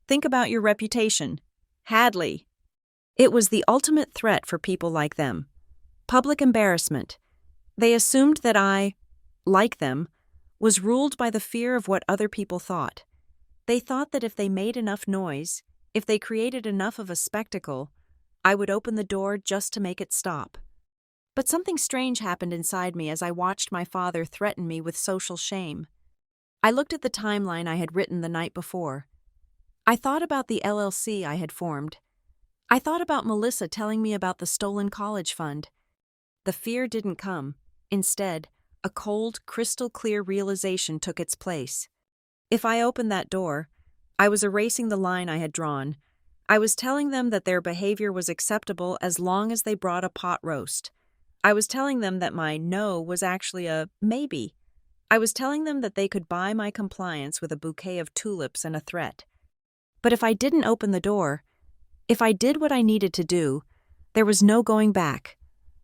Think about your reputation. Hadley." It was the ultimate threat for people like them. Public embarrassment. They assumed that I, like them, was ruled by the fear of what other people thought. They thought that if they made enough noise, if they created enough of a spectacle, I would open the door just to make it stop. But something strange happened inside me as I watched my father threaten me with social shame. I looked at the timeline I had written the night before. I thought about the LLC I had formed. I thought about Melissa telling me about the stolen college fund. The fear didn't come. Instead, a cold, crystal-clear realization took its place. If I opened that door, I was erasing the line I had drawn. I was telling them that their behavior was acceptable as long as they brought a pot roast. I was telling them that my no was actually a maybe. I was telling them that they could buy my compliance with a bouquet of tulips and a threat. But if I didn't open the door, if I did what I needed to do, there was no going back.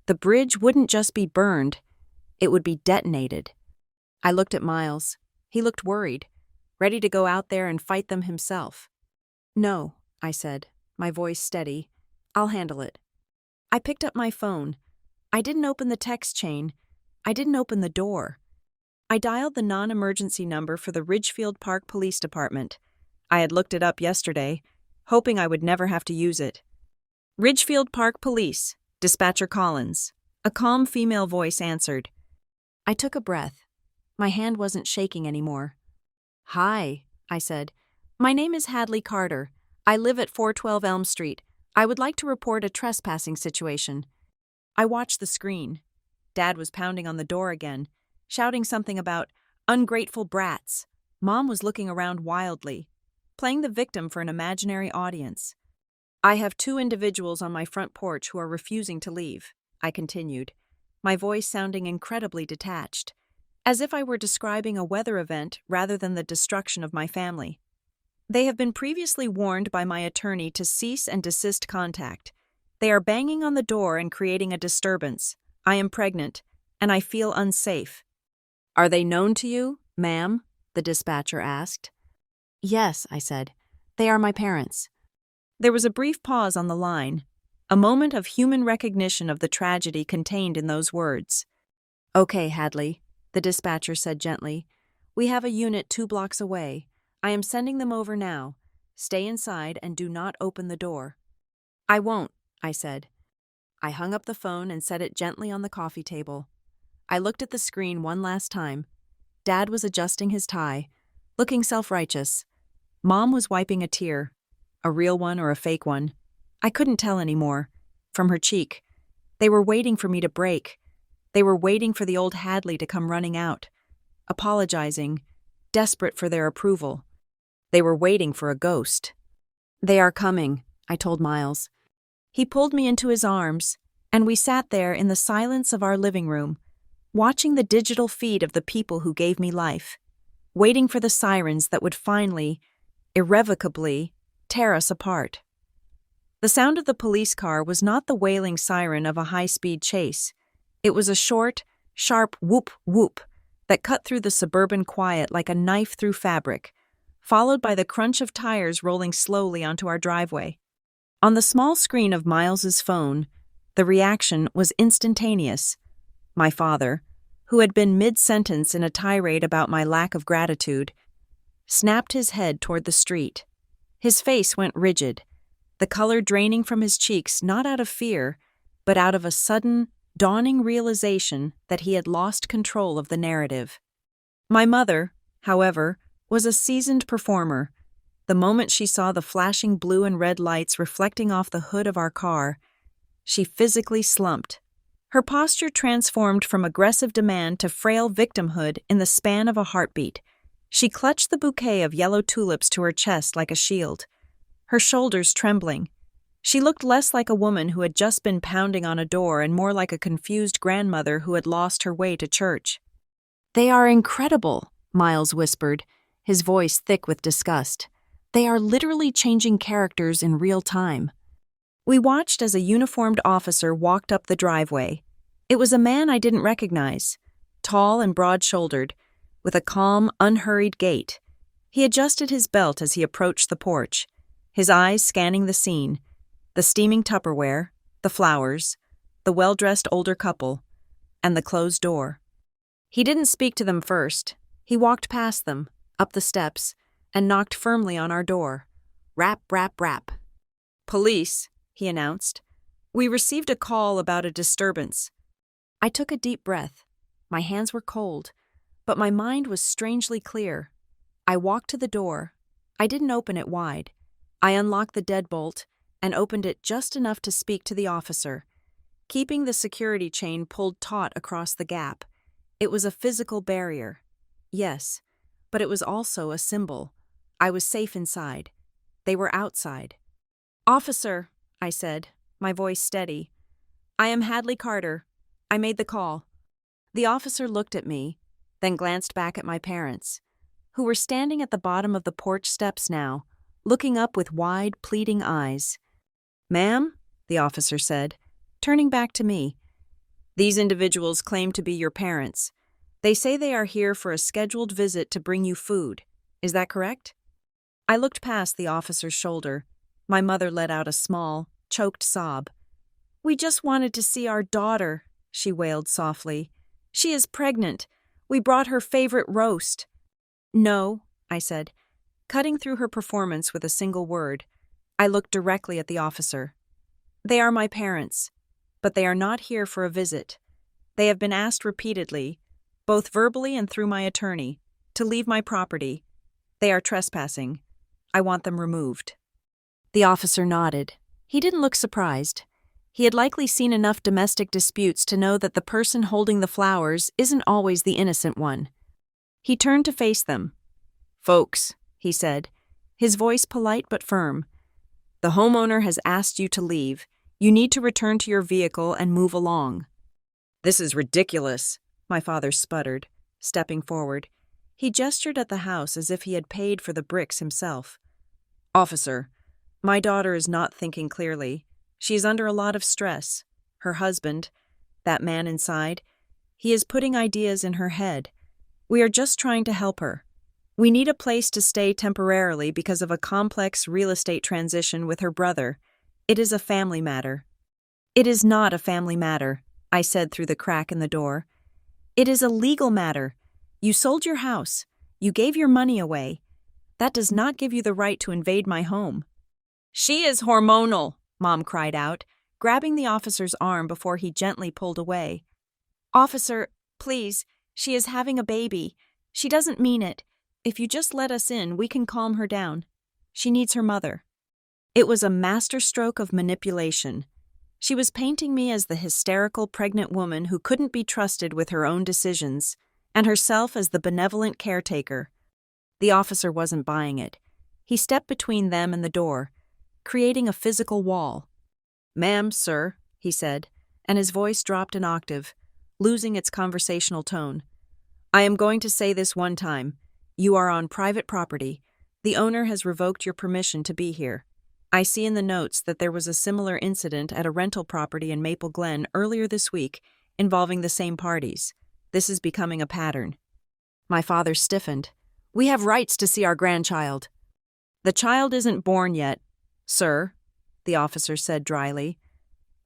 The bridge wouldn't just be burned, it would be detonated. I looked at Miles. He looked worried, ready to go out there and fight them himself. "No," I said, my voice steady. "I'll handle it." I picked up my phone. I didn't open the text chain. I didn't open the door. I dialed the non-emergency number for the Ridgefield Park Police Department. I had looked it up yesterday, hoping I would never have to use it. "Ridgefield Park Police, Dispatcher Collins." A calm female voice answered. I took a breath. My hand wasn't shaking anymore. "Hi," I said. "My name is Hadley Carter. I live at 412 Elm Street. I would like to report a trespassing situation." I watched the screen. Dad was pounding on the door again, shouting something about ungrateful brats. Mom was looking around wildly, playing the victim for an imaginary audience. "I have 2 individuals on my front porch who are refusing to leave," I continued, my voice sounding incredibly detached, as if I were describing a weather event rather than the destruction of my family. "They have been previously warned by my attorney to cease and desist contact. They are banging on the door and creating a disturbance. I am pregnant, and I feel unsafe." "Are they known to you, ma'am?" the dispatcher asked. "Yes," I said. "They are my parents." There was a brief pause on the line, a moment of human recognition of the tragedy contained in those words. "Okay, Hadley," the dispatcher said gently. "We have a unit 2 blocks away. I am sending them over now. Stay inside and do not open the door." "I won't," I said. I hung up the phone and set it gently on the coffee table. I looked at the screen one last time. Dad was adjusting his tie, looking self-righteous. Mom was wiping a tear, a real one or a fake one. I couldn't tell anymore, from her cheek. They were waiting for me to break. They were waiting for the old Hadley to come running out, apologizing, desperate for their approval. They were waiting for a ghost. "They are coming," I told Miles. He pulled me into his arms, and we sat there in the silence of our living room, watching the digital feed of the people who gave me life, waiting for the sirens that would finally, irrevocably, tear us apart. The sound of the police car was not the wailing siren of a high-speed chase. It was a short, sharp whoop-whoop that cut through the suburban quiet like a knife through fabric, followed by the crunch of tires rolling slowly onto our driveway. On the small screen of Miles's phone, the reaction was instantaneous. My father, who had been mid-sentence in a tirade about my lack of gratitude, snapped his head toward the street. His face went rigid, the color draining from his cheeks not out of fear, but out of a sudden, dawning realization that he had lost control of the narrative. My mother, however, was a seasoned performer. The moment she saw the flashing blue and red lights reflecting off the hood of our car, she physically slumped. Her posture transformed from aggressive demand to frail victimhood in the span of a heartbeat. She clutched the bouquet of yellow tulips to her chest like a shield, her shoulders trembling. She looked less like a woman who had just been pounding on a door and more like a confused grandmother who had lost her way to church. "They are incredible," Miles whispered, his voice thick with disgust. "They are literally changing characters in real time." We watched as a uniformed officer walked up the driveway. It was a man I didn't recognize, tall and broad-shouldered, with a calm, unhurried gait. He adjusted his belt as he approached the porch, his eyes scanning the scene, the steaming Tupperware, the flowers, the well-dressed older couple, and the closed door. He didn't speak to them first. He walked past them, up the steps, and knocked firmly on our door. Rap, rap, rap. "Police," he announced. "We received a call about a disturbance." I took a deep breath. My hands were cold, but my mind was strangely clear. I walked to the door. I didn't open it wide. I unlocked the deadbolt and opened it just enough to speak to the officer, keeping the security chain pulled taut across the gap. It was a physical barrier. Yes, but it was also a symbol. I was safe inside. They were outside. "Officer," I said, my voice steady. "I am Hadley Carter. I made the call." The officer looked at me, then glanced back at my parents, who were standing at the bottom of the porch steps now, looking up with wide, pleading eyes. "Ma'am," the officer said, turning back to me, "these individuals claim to be your parents. They say they are here for a scheduled visit to bring you food. Is that correct?" I looked past the officer's shoulder. My mother let out a small, choked sob. "We just wanted to see our daughter," she wailed softly. "She is pregnant. We brought her favorite roast." "No," I said, cutting through her performance with a single word. I looked directly at the officer. "They are my parents, but they are not here for a visit. They have been asked repeatedly, both verbally and through my attorney, to leave my property. They are trespassing. I want them removed." The officer nodded. He didn't look surprised. He had likely seen enough domestic disputes to know that the person holding the flowers isn't always the innocent one. He turned to face them. "Folks," he said, his voice polite but firm, "the homeowner has asked you to leave. You need to return to your vehicle and move along." "This is ridiculous," my father sputtered, stepping forward. He gestured at the house as if he had paid for the bricks himself. "Officer, my daughter is not thinking clearly. She is under a lot of stress. Her husband, that man inside, he is putting ideas in her head. We are just trying to help her. We need a place to stay temporarily because of a complex real estate transition with her brother. It is a family matter." "It is not a family matter," I said through the crack in the door. "It is a legal matter. You sold your house. You gave your money away. That does not give you the right to invade my home." "She is hormonal," Mom cried out, grabbing the officer's arm before he gently pulled away. "Officer, please, she is having a baby. She doesn't mean it. If you just let us in, we can calm her down. She needs her mother." It was a masterstroke of manipulation. She was painting me as the hysterical pregnant woman who couldn't be trusted with her own decisions, and herself as the benevolent caretaker. The officer wasn't buying it. He stepped between them and the door, creating a physical wall. "Ma'am, sir," he said, and his voice dropped an octave, losing its conversational tone. "I am going to say this one time. You are on private property. The owner has revoked your permission to be here. I see in the notes that there was a similar incident at a rental property in Maple Glen earlier this week involving the same parties. This is becoming a pattern." My father stiffened. "We have rights to see our grandchild." "The child isn't born yet, sir," the officer said dryly.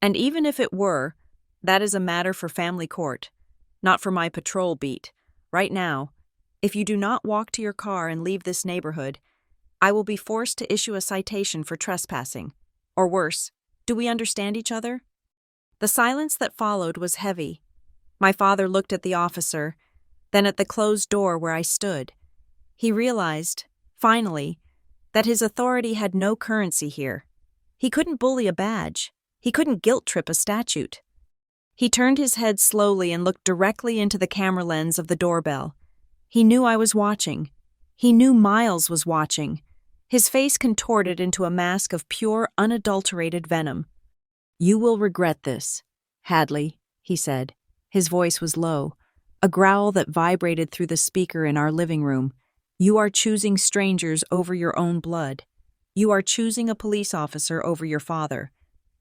"And even if it were, that is a matter for family court, not for my patrol beat. Right now, if you do not walk to your car and leave this neighborhood, I will be forced to issue a citation for trespassing. Or worse. Do we understand each other?" The silence that followed was heavy. My father looked at the officer, then at the closed door where I stood. He realized, finally, that his authority had no currency here. He couldn't bully a badge. He couldn't guilt-trip a statute. He turned his head slowly and looked directly into the camera lens of the doorbell. He knew I was watching. He knew Miles was watching. His face contorted into a mask of pure, unadulterated venom. "You will regret this, Hadley," he said. His voice was low, a growl that vibrated through the speaker in our living room. "You are choosing strangers over your own blood. You are choosing a police officer over your father.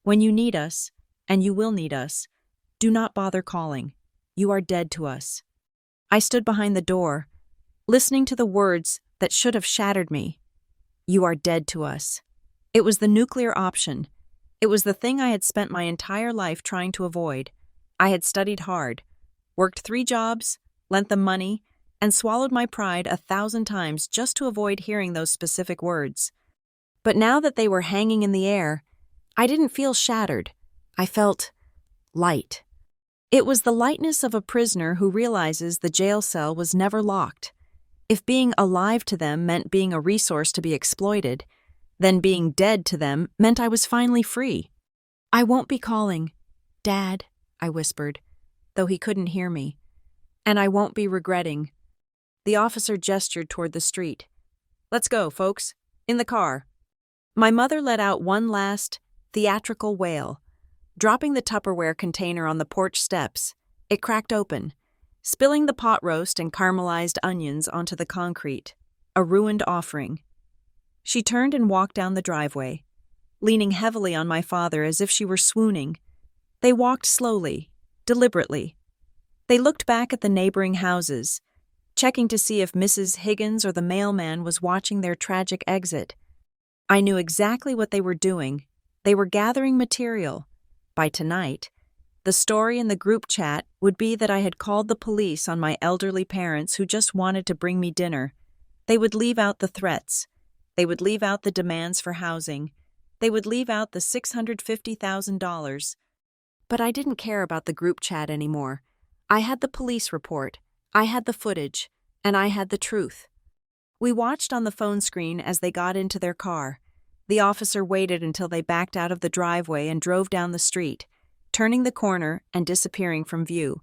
When you need us, and you will need us, do not bother calling. You are dead to us." I stood behind the door, listening to the words that should have shattered me. "You are dead to us." It was the nuclear option. It was the thing I had spent my entire life trying to avoid. I had studied hard, worked 3 jobs, lent them money, and swallowed my pride 1,000 times just to avoid hearing those specific words. But now that they were hanging in the air, I didn't feel shattered. I felt light. It was the lightness of a prisoner who realizes the jail cell was never locked. If being alive to them meant being a resource to be exploited, then being dead to them meant I was finally free. "I won't be calling, Dad," I whispered, though he couldn't hear me. "And I won't be regretting." The officer gestured toward the street. "Let's go, folks. In the car." My mother let out one last, theatrical wail. Dropping the Tupperware container on the porch steps, it cracked open, spilling the pot roast and caramelized onions onto the concrete, a ruined offering. She turned and walked down the driveway, leaning heavily on my father as if she were swooning. They walked slowly, deliberately. They looked back at the neighboring houses, checking to see if Mrs. Higgins or the mailman was watching their tragic exit. I knew exactly what they were doing. They were gathering material. By tonight, the story in the group chat would be that I had called the police on my elderly parents who just wanted to bring me dinner. They would leave out the threats. They would leave out the demands for housing. They would leave out the $650,000. But I didn't care about the group chat anymore. I had the police report, I had the footage, and I had the truth. We watched on the phone screen as they got into their car. The officer waited until they backed out of the driveway and drove down the street, turning the corner and disappearing from view.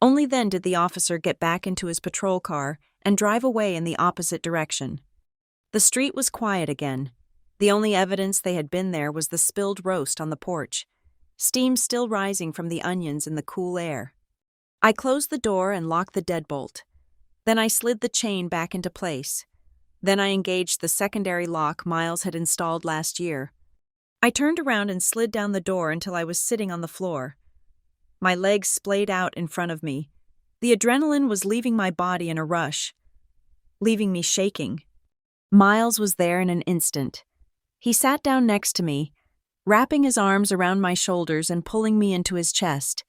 Only then did the officer get back into his patrol car and drive away in the opposite direction. The street was quiet again. The only evidence they had been there was the spilled roast on the porch, steam still rising from the onions in the cool air. I closed the door and locked the deadbolt. Then I slid the chain back into place. Then I engaged the secondary lock Miles had installed last year. I turned around and slid down the door until I was sitting on the floor. My legs splayed out in front of me. The adrenaline was leaving my body in a rush, leaving me shaking. Miles was there in an instant. He sat down next to me, wrapping his arms around my shoulders and pulling me into his chest.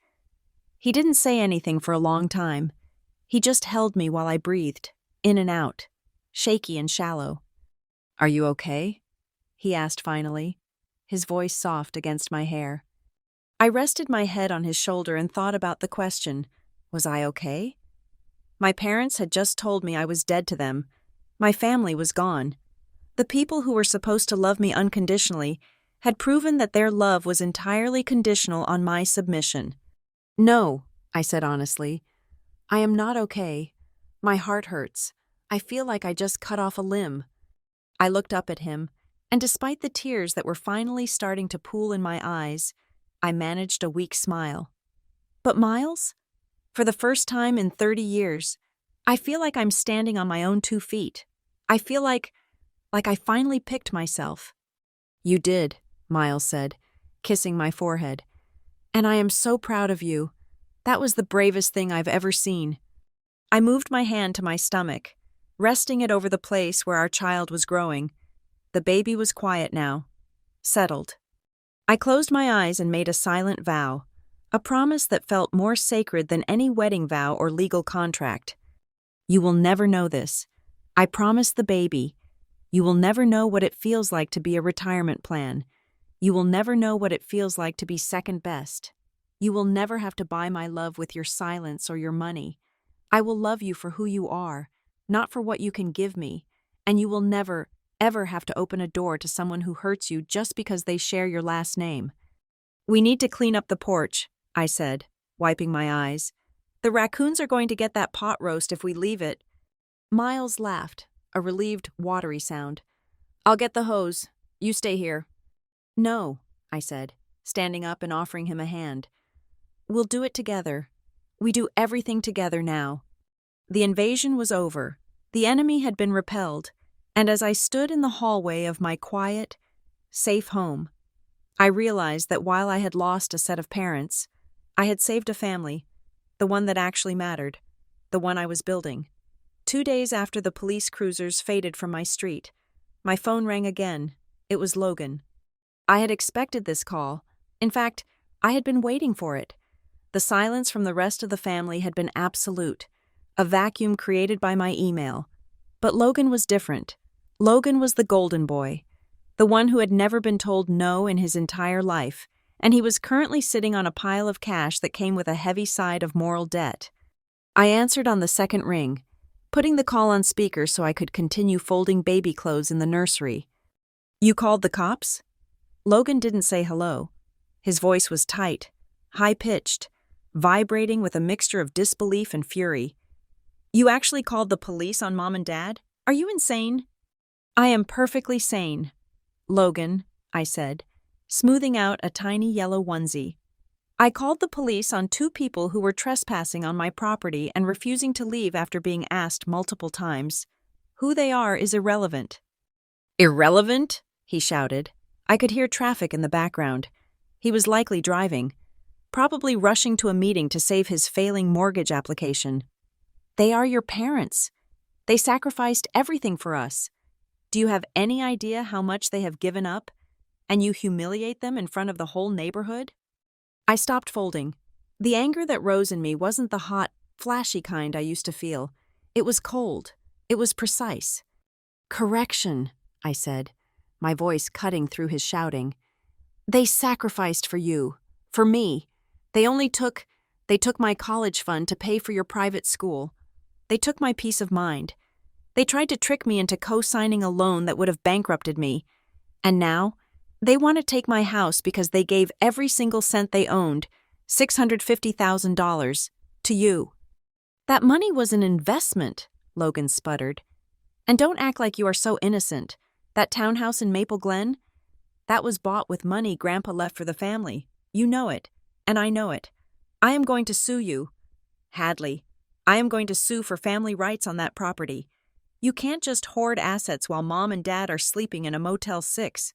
He didn't say anything for a long time. He just held me while I breathed, in and out, shaky and shallow. "Are you okay?" he asked finally, his voice soft against my hair. I rested my head on his shoulder and thought about the question. Was I okay? My parents had just told me I was dead to them. My family was gone. The people who were supposed to love me unconditionally had proven that their love was entirely conditional on my submission. "No," I said honestly. "I am not okay. My heart hurts. I feel like I just cut off a limb." I looked up at him, and despite the tears that were finally starting to pool in my eyes, I managed a weak smile. "But Miles? For the first time in 30 years, I feel like I'm standing on my own 2 feet. I feel like I finally picked myself." "You did," Miles said, kissing my forehead. "And I am so proud of you. That was the bravest thing I've ever seen." I moved my hand to my stomach, resting it over the place where our child was growing. The baby was quiet now, settled. I closed my eyes and made a silent vow, a promise that felt more sacred than any wedding vow or legal contract. "You will never know this. I promise the baby. You will never know what it feels like to be a retirement plan. You will never know what it feels like to be second best. You will never have to buy my love with your silence or your money. I will love you for who you are, not for what you can give me, and you will never, ever have to open a door to someone who hurts you just because they share your last name. We need to clean up the porch, I said, wiping my eyes. The raccoons are going to get that pot roast if we leave it. Miles laughed, a relieved, watery sound. I'll get the hose. You stay here. No, I said, standing up and offering him a hand. We'll do it together. We do everything together now. The invasion was over. The enemy had been repelled, and as I stood in the hallway of my quiet, safe home, I realized that while I had lost a set of parents, I had saved a family, the one that actually mattered, the one I was building. 2 days after the police cruisers faded from my street, my phone rang again. It was Logan. I had expected this call. In fact, I had been waiting for it. The silence from the rest of the family had been absolute, a vacuum created by my email. But Logan was different. Logan was the golden boy, the one who had never been told no in his entire life, and he was currently sitting on a pile of cash that came with a heavy side of moral debt. I answered on the second ring, putting the call on speaker so I could continue folding baby clothes in the nursery. You called the cops? Logan didn't say hello. His voice was tight, high-pitched, vibrating with a mixture of disbelief and fury. You actually called the police on Mom and Dad? Are you insane? I am perfectly sane, Logan, I said, smoothing out a tiny yellow onesie. I called the police on 2 people who were trespassing on my property and refusing to leave after being asked multiple times. Who they are is irrelevant. Irrelevant? He shouted. I could hear traffic in the background. He was likely driving, probably rushing to a meeting to save his failing mortgage application. They are your parents. They sacrificed everything for us. Do you have any idea how much they have given up? And you humiliate them in front of the whole neighborhood? I stopped folding. The anger that rose in me wasn't the hot, flashy kind I used to feel. It was cold. It was precise. Correction, I said, my voice cutting through his shouting. They sacrificed for you, for me. They took my college fund to pay for your private school. They took my peace of mind. They tried to trick me into co-signing a loan that would have bankrupted me. And now, they want to take my house because they gave every single cent they owned, $650,000, to you. That money was an investment, Logan sputtered. And don't act like you are so innocent. That townhouse in Maple Glen? That was bought with money Grandpa left for the family. You know it, and I know it. I am going to sue you. Hadley, I am going to sue for family rights on that property. You can't just hoard assets while Mom and Dad are sleeping in a Motel 6.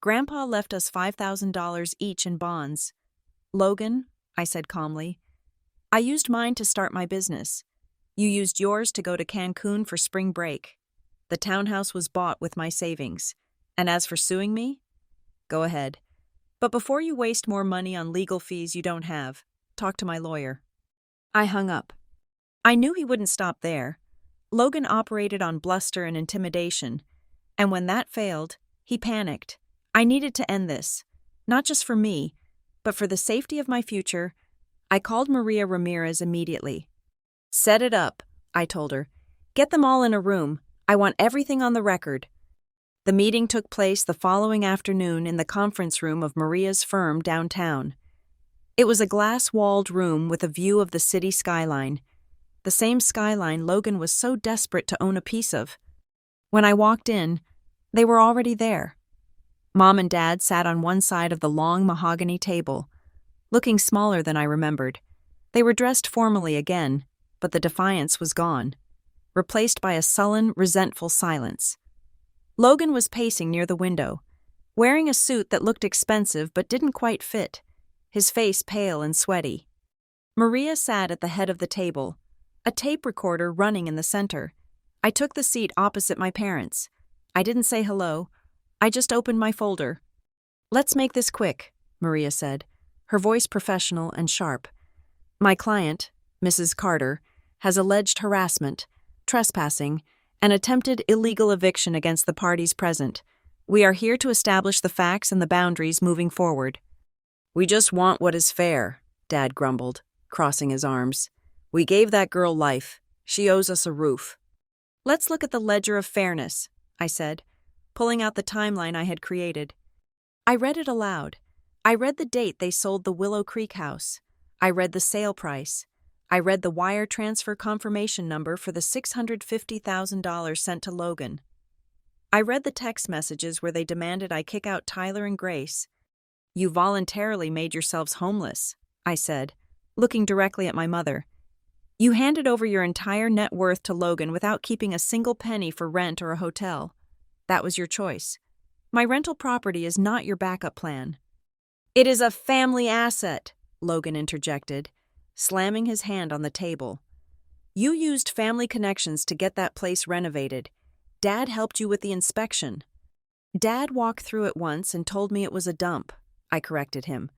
Grandpa left us $5,000 each in bonds. Logan, I said calmly, I used mine to start my business. You used yours to go to Cancun for spring break. The townhouse was bought with my savings. And as for suing me? Go ahead. But before you waste more money on legal fees you don't have, talk to my lawyer. I hung up. I knew he wouldn't stop there. Logan operated on bluster and intimidation, and when that failed, he panicked. I needed to end this, not just for me, but for the safety of my future. I called Maria Ramirez immediately. Set it up, I told her. Get them all in a room. I want everything on the record. The meeting took place the following afternoon in the conference room of Maria's firm downtown. It was a glass-walled room with a view of the city skyline. The same skyline Logan was so desperate to own a piece of. When I walked in, they were already there. Mom and Dad sat on one side of the long mahogany table, looking smaller than I remembered. They were dressed formally again, but the defiance was gone, replaced by a sullen, resentful silence. Logan was pacing near the window, wearing a suit that looked expensive but didn't quite fit, his face pale and sweaty. Maria sat at the head of the table, a tape recorder running in the center. I took the seat opposite my parents. I didn't say hello. I just opened my folder. Let's make this quick, Maria said, her voice professional and sharp. My client, Mrs. Carter, has alleged harassment, trespassing, and attempted illegal eviction against the parties present. We are here to establish the facts and the boundaries moving forward. We just want what is fair, Dad grumbled, crossing his arms. "We gave that girl life. She owes us a roof." "Let's look at the ledger of fairness," I said, pulling out the timeline I had created. I read it aloud. I read the date they sold the Willow Creek house. I read the sale price. I read the wire transfer confirmation number for the $650,000 sent to Logan. I read the text messages where they demanded I kick out Tyler and Grace. "You voluntarily made yourselves homeless," I said, looking directly at my mother. "You handed over your entire net worth to Logan without keeping a single penny for rent or a hotel. That was your choice. My rental property is not your backup plan." "It is a family asset," Logan interjected, slamming his hand on the table. "You used family connections to get that place renovated. Dad helped you with the inspection." "Dad walked through it once and told me it was a dump," I corrected him.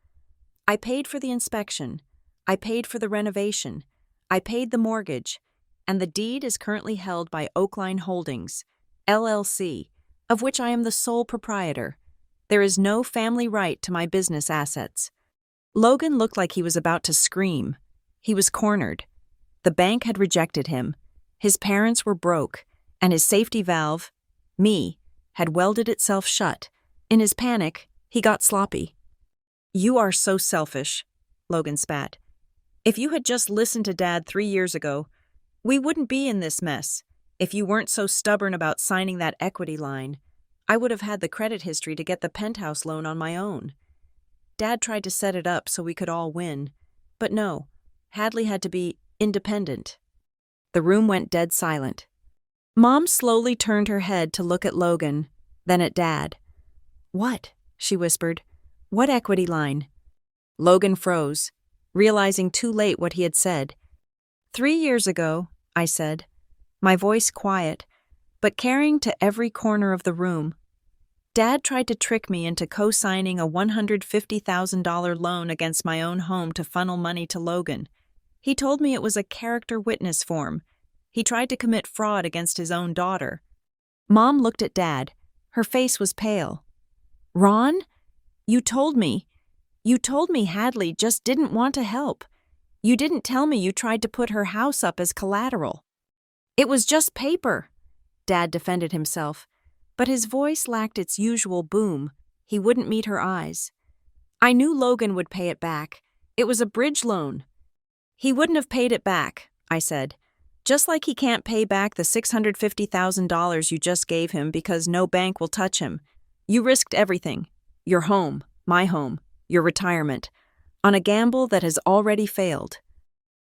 "I paid for the inspection. I paid for the renovation. I paid the mortgage, and the deed is currently held by Oakline Holdings, LLC, of which I am the sole proprietor. There is no family right to my business assets." Logan looked like he was about to scream. He was cornered. The bank had rejected him. His parents were broke, and his safety valve, me, had welded itself shut. In his panic, he got sloppy. "You are so selfish," Logan spat. "If you had just listened to Dad 3 years ago, we wouldn't be in this mess. If you weren't so stubborn about signing that equity line, I would have had the credit history to get the penthouse loan on my own. Dad tried to set it up so we could all win. But no, Hadley had to be independent." The room went dead silent. Mom slowly turned her head to look at Logan, then at Dad. "What?" she whispered. "What equity line?" Logan froze, realizing too late what he had said. 3 years ago," I said, my voice quiet, but carrying to every corner of the room, "Dad tried to trick me into co-signing a $150,000 loan against my own home to funnel money to Logan. He told me it was a character witness form. He tried to commit fraud against his own daughter." Mom looked at Dad. Her face was pale. "Ron, you told me Hadley just didn't want to help. You didn't tell me you tried to put her house up as collateral." "It was just paper," Dad defended himself, but his voice lacked its usual boom. He wouldn't meet her eyes. "I knew Logan would pay it back. It was a bridge loan." "He wouldn't have paid it back," I said. "Just like he can't pay back the $650,000 you just gave him because no bank will touch him. You risked everything. Your home, my home, your retirement, on a gamble that has already failed."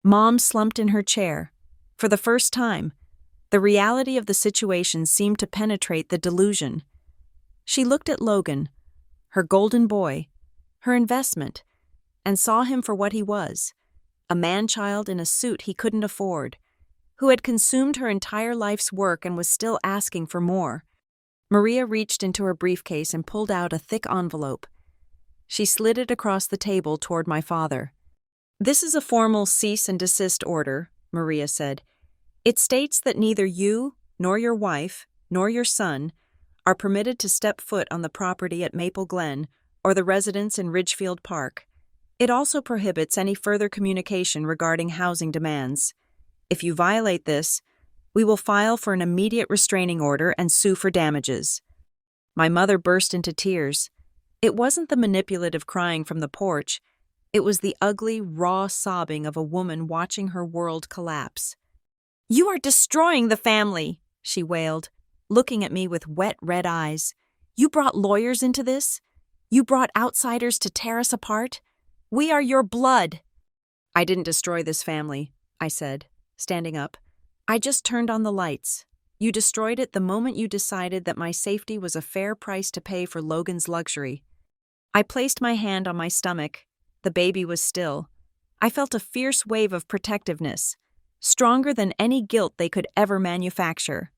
Mom slumped in her chair. For the first time, the reality of the situation seemed to penetrate the delusion. She looked at Logan, her golden boy, her investment, and saw him for what he was, a man-child in a suit he couldn't afford, who had consumed her entire life's work and was still asking for more. Maria reached into her briefcase and pulled out a thick envelope. She slid it across the table toward my father. "This is a formal cease and desist order," Maria said. "It states that neither you, nor your wife, nor your son are permitted to step foot on the property at Maple Glen or the residence in Ridgefield Park. It also prohibits any further communication regarding housing demands. If you violate this, we will file for an immediate restraining order and sue for damages." My mother burst into tears. It wasn't the manipulative crying from the porch. It was the ugly, raw sobbing of a woman watching her world collapse. "You are destroying the family," she wailed, looking at me with wet, red eyes. "You brought lawyers into this? You brought outsiders to tear us apart? We are your blood." "I didn't destroy this family," I said, standing up. "I just turned on the lights. You destroyed it the moment you decided that my safety was a fair price to pay for Logan's luxury." I placed my hand on my stomach. The baby was still. I felt a fierce wave of protectiveness, stronger than any guilt they could ever manufacture.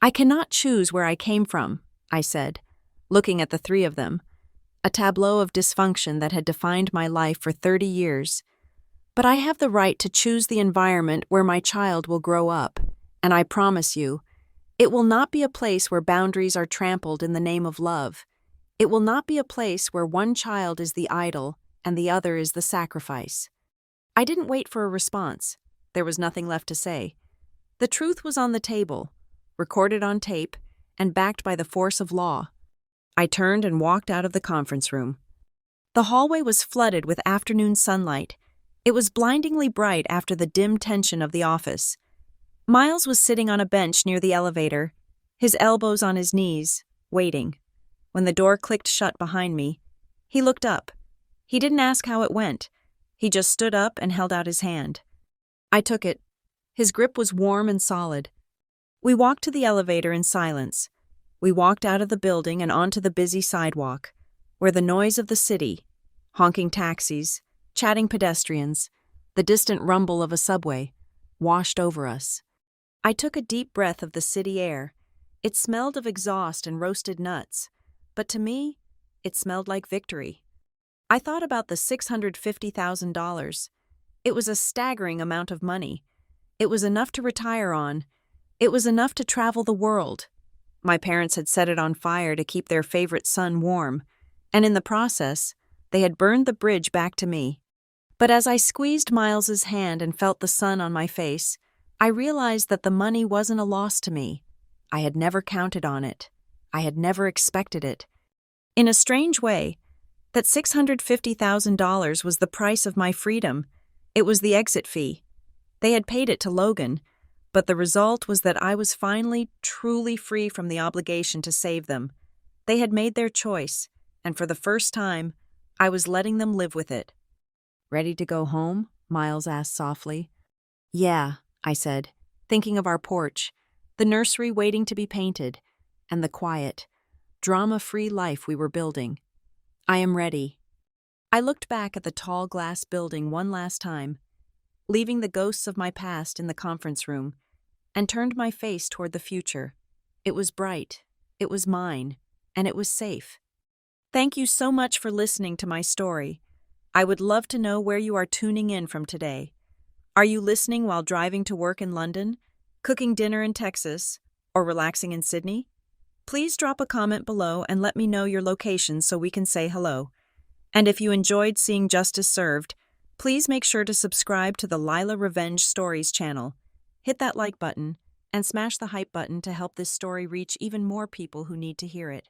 "I cannot choose where I came from," I said, looking at the three of them, a tableau of dysfunction that had defined my life for 30 years. "But I have the right to choose the environment where my child will grow up, and I promise you, it will not be a place where boundaries are trampled in the name of love. It will not be a place where one child is the idol and the other is the sacrifice. I didn't wait for a response. There was nothing left to say. The truth was on the table, recorded on tape, and backed by the force of law. I turned and walked out of the conference room. The hallway was flooded with afternoon sunlight. It was blindingly bright after the dim tension of the office. Miles was sitting on a bench near the elevator, his elbows on his knees, waiting. When the door clicked shut behind me, he looked up. He didn't ask how it went. He just stood up and held out his hand. I took it. His grip was warm and solid. We walked to the elevator in silence. We walked out of the building and onto the busy sidewalk, where the noise of the city, honking taxis, chatting pedestrians, the distant rumble of a subway, washed over us. I took a deep breath of the city air. It smelled of exhaust and roasted nuts, but to me, it smelled like victory. I thought about the $650,000. It was a staggering amount of money. It was enough to retire on. It was enough to travel the world. My parents had set it on fire to keep their favorite son warm, and in the process, they had burned the bridge back to me. But as I squeezed Miles's hand and felt the sun on my face, I realized that the money wasn't a loss to me. I had never counted on it. I had never expected it. In a strange way, that $650,000 was the price of my freedom. It was the exit fee. They had paid it to Logan, but the result was that I was finally truly free from the obligation to save them. They had made their choice, and for the first time, I was letting them live with it. "Ready to go home?" Miles asked softly. "Yeah," I said, thinking of our porch, the nursery waiting to be painted, and the quiet, drama-free life we were building. "I am ready." I looked back at the tall glass building one last time, leaving the ghosts of my past in the conference room, and turned my face toward the future. It was bright, it was mine, and it was safe. Thank you so much for listening to my story. I would love to know where you are tuning in from today. Are you listening while driving to work in London, cooking dinner in Texas, or relaxing in Sydney? Please drop a comment below and let me know your location so we can say hello. And if you enjoyed seeing justice served, please make sure to subscribe to the Lila Revenge Stories channel. Hit that like button and smash the hype button to help this story reach even more people who need to hear it.